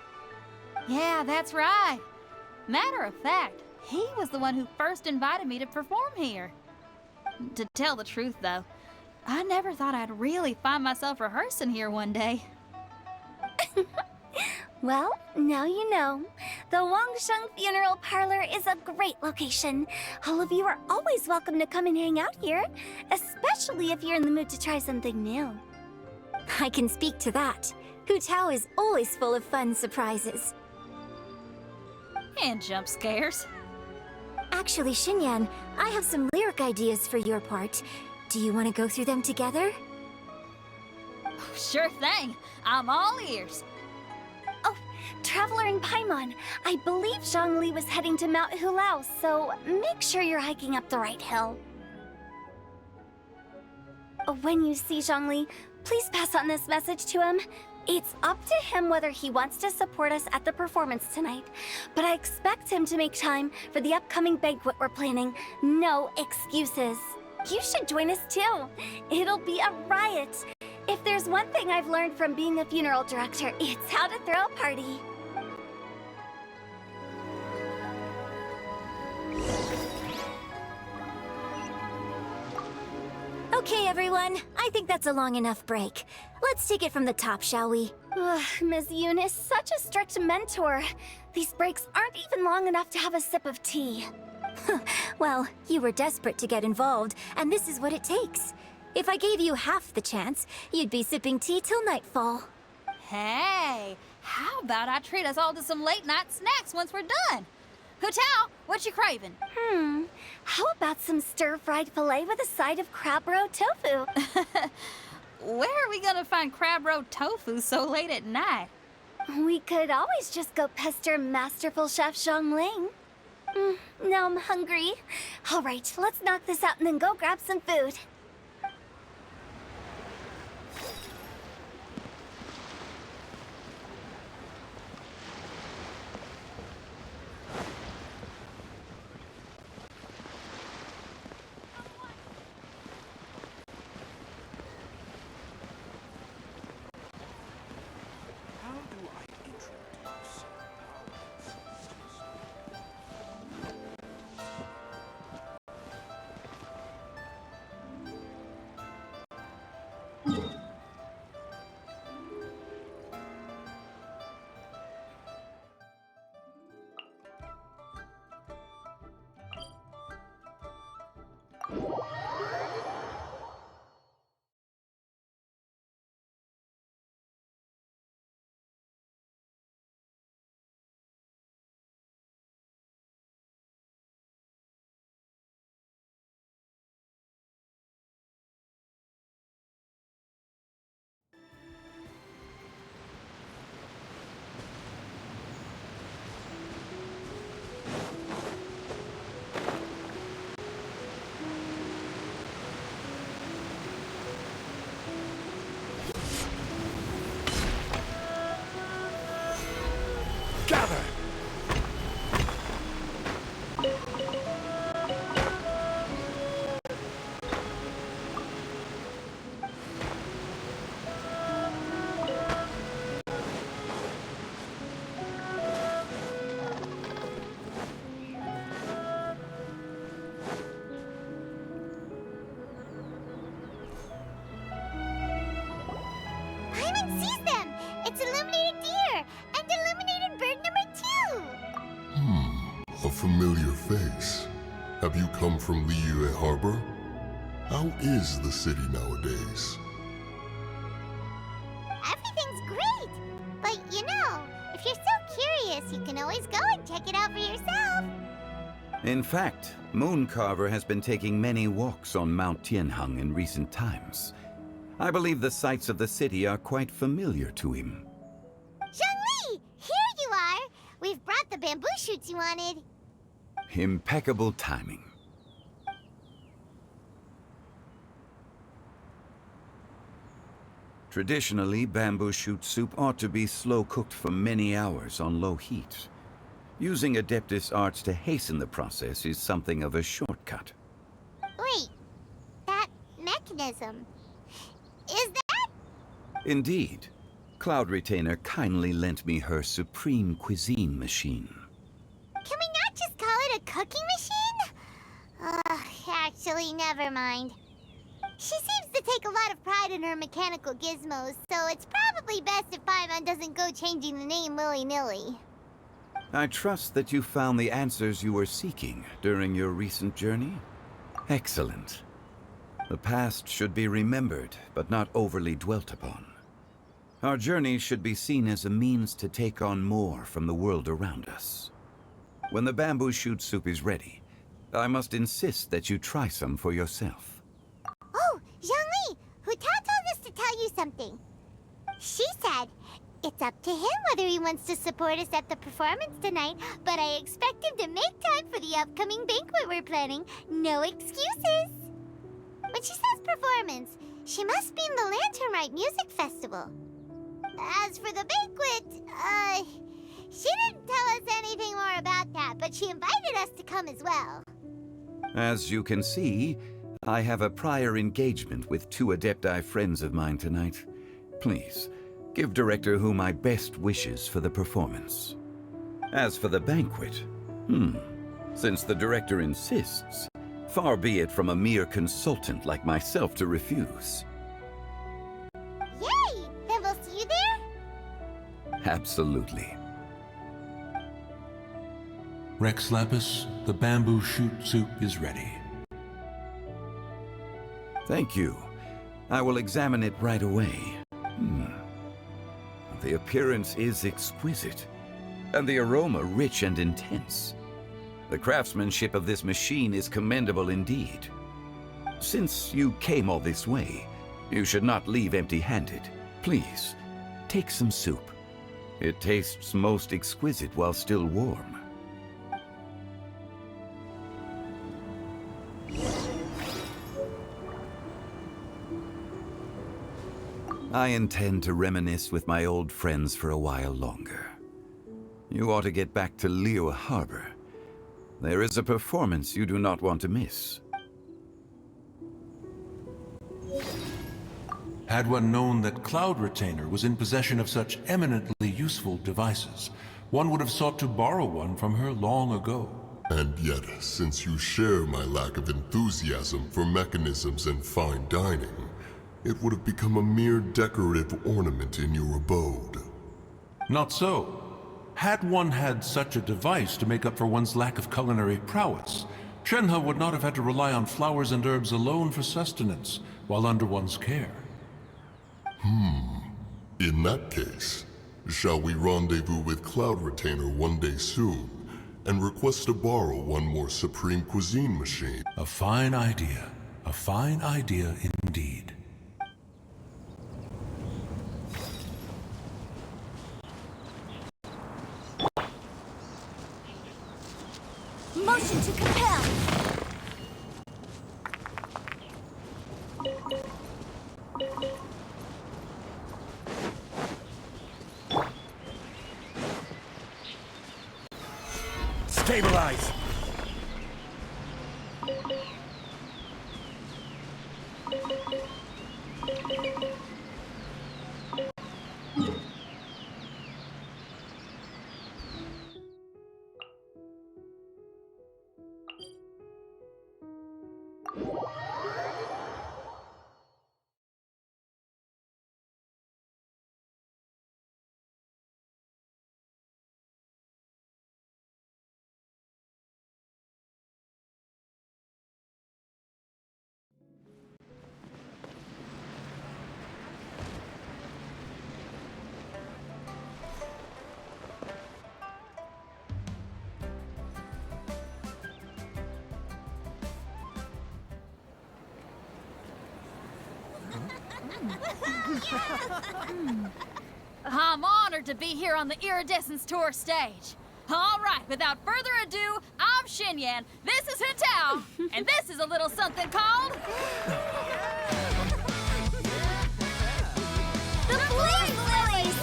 Yeah, that's right. Matter of fact, he was the one who first invited me to perform here. To tell the truth, though, I never thought I'd really find myself rehearsing here one day. Well, now you know. The Wangsheng Funeral Parlor is a great location. All of you are always welcome to come and hang out here, especially if you're in the mood to try something new. I can speak to that. Hu Tao is always full of fun surprises. And jump scares. Actually, Xinyan, I have some lyric ideas for your part. Do you want to go through them together? Sure thing. I'm all ears. Oh, Traveler in Paimon, I believe Zhongli was heading to Mount Hulao, so make sure you're hiking up the right hill. When you see Zhongli, please pass on this message to him. It's up to him whether he wants to support us at the performance tonight, but I expect him to make time for the upcoming banquet we're planning. No excuses. You should join us too. It'll be a riot. If there's one thing I've learned from being a funeral director, it's how to throw a party. Okay, everyone. I think that's a long enough break. Let's take it from the top, shall we? Ugh, Ms. Eunice, such a strict mentor. These breaks aren't even long enough to have a sip of tea. Well, you were desperate to get involved, and this is what it takes. If I gave you half the chance, you'd be sipping tea till nightfall. Hey, how about I treat us all to some late-night snacks once we're done? Hu Tao, what you craving? How about some stir-fried filet with a side of crab roe tofu? Where are we gonna find crab roe tofu so late at night? We could always just go pester masterful chef Zhongling. Now I'm hungry. All right, let's knock this out and then go grab some food. Have you come from Liyue Harbor? How is the city nowadays? Everything's great! But if you're so curious, you can always go and check it out for yourself. In fact, Mooncarver has been taking many walks on Mount Tianheng in recent times. I believe the sights of the city are quite familiar to him. Zhongli! Here you are! We've brought the bamboo shoots you wanted. Impeccable timing. Traditionally, bamboo shoot soup ought to be slow-cooked for many hours on low heat. Using Adeptus arts to hasten the process is something of a shortcut. Wait, that mechanism... is that... Indeed. Cloud Retainer kindly lent me her supreme cuisine machine. Can we not just call it a cooking machine? Actually, never mind. She seems to take a lot of pride in her mechanical gizmos, so it's probably best if Paimon doesn't go changing the name willy-nilly. I trust that you found the answers you were seeking during your recent journey? Excellent. The past should be remembered, but not overly dwelt upon. Our journey should be seen as a means to take on more from the world around us. When the bamboo shoot soup is ready, I must insist that you try some for yourself. Oh, Zhongli! Hu Tao told us to tell you something. She said, it's up to him whether he wants to support us at the performance tonight, but I expect him to make time for the upcoming banquet we're planning. No excuses! When she says performance, she must mean the Lantern Rite Music Festival. As for the banquet, she didn't tell us anything more about that, but she invited us to come as well. As you can see, I have a prior engagement with 2 Adepti friends of mine tonight. Please, give Director Hu my best wishes for the performance. As for the banquet, since the Director insists, far be it from a mere consultant like myself to refuse. Yay! Then we'll see you there? Absolutely. Rex Lapis, the bamboo shoot soup is ready. Thank you. I will examine it right away. The appearance is exquisite, and the aroma rich and intense. The craftsmanship of this machine is commendable indeed. Since you came all this way, you should not leave empty-handed. Please, take some soup. It tastes most exquisite while still warm. I intend to reminisce with my old friends for a while longer. You ought to get back to Liyue Harbor. There is a performance you do not want to miss. Had one known that Cloud Retainer was in possession of such eminently useful devices, one would have sought to borrow one from her long ago. And yet, since you share my lack of enthusiasm for mechanisms and fine dining, it would have become a mere decorative ornament in your abode. Not so. Had one had such a device to make up for one's lack of culinary prowess, Shenhe would not have had to rely on flowers and herbs alone for sustenance while under one's care. In that case, shall we rendezvous with Cloud Retainer one day soon, and request to borrow one more Supreme Cuisine machine? A fine idea. A fine idea indeed. Motion to compel! Stabilize! I'm honored to be here on the Iridescence Tour stage. All right, without further ado, I'm Xinyan, this is Hutao, and this is a little something called... The Blaze Lilies!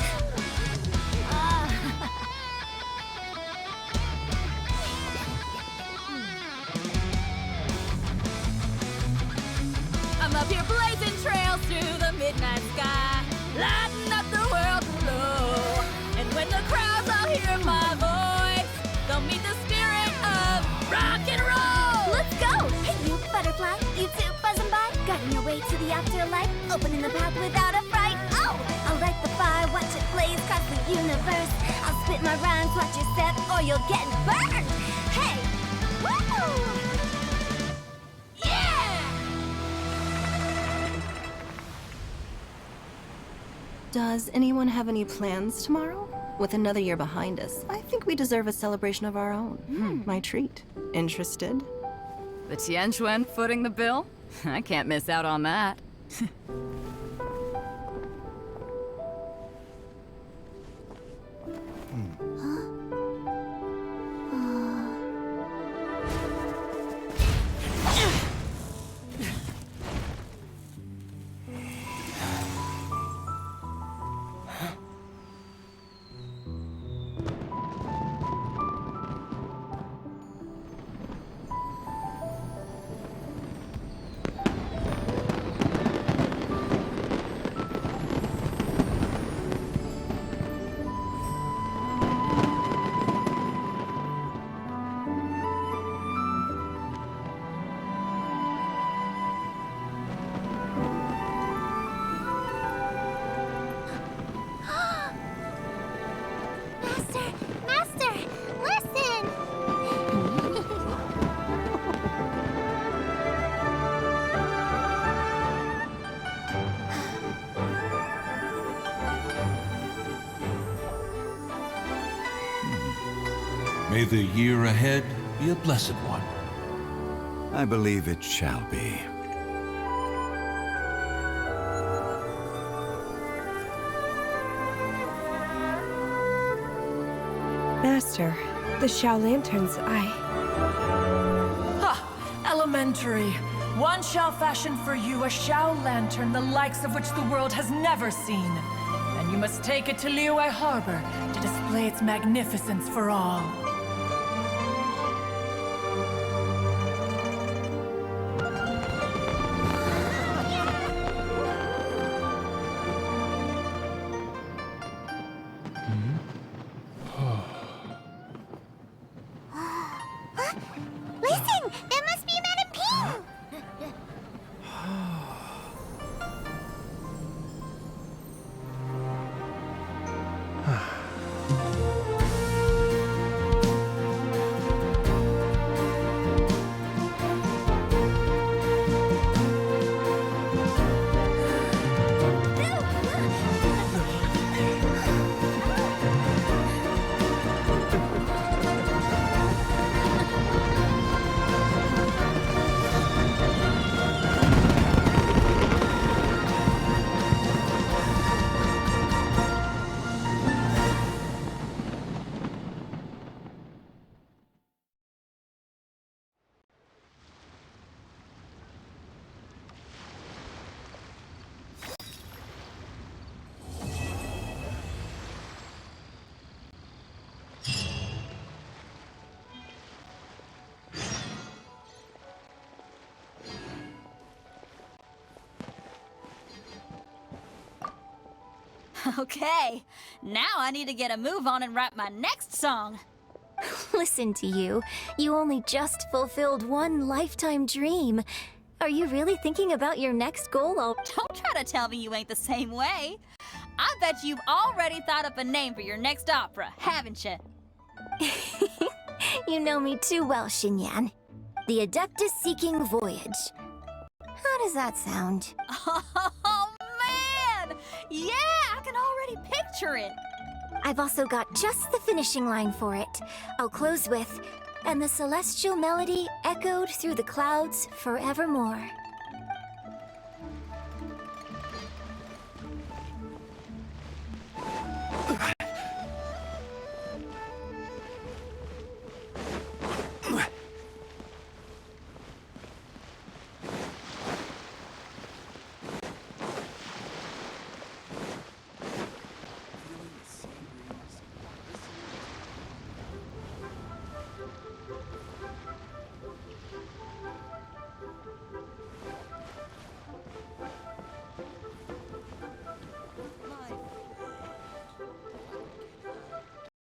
I'm up here blazing trails through the midnight sky, lighting up the world below. And when the crowds all hear my voice, they'll meet the spirit of rock and roll! Let's go! Hey, you butterfly, you two buzzing by, guiding your way to the afterlife, opening the path without a fright. Oh! I'll light the fire, watch it blaze across the universe. I'll spit my rhymes, watch your step, or you'll get burned! Hey! Woo! Does anyone have any plans tomorrow? With another year behind us, I think we deserve a celebration of our own. My treat. Interested? The Tianquan footing the bill? I can't miss out on that. Master, listen! May the year ahead be a blessed one. I believe it shall be. Master, the Xiao Lanterns, Elementary. One shall fashion for you a Xiao Lantern the likes of which the world has never seen. And you must take it to Liyue Harbor to display its magnificence for all. Listen! That must be Madame Ping! Okay, now I need to get a move on and write my next song. Listen to you. You only just fulfilled one lifetime dream. Are you really thinking about your next goal? Don't try to tell me you ain't the same way. I bet you've already thought up a name for your next opera, haven't you? You know me too well, Xinyan. The Adeptus Seeking Voyage. How does that sound? Oh, man! Yeah, I can already picture it. I've also got just the finishing line for it. I'll close with, "And the celestial melody echoed through the clouds forevermore."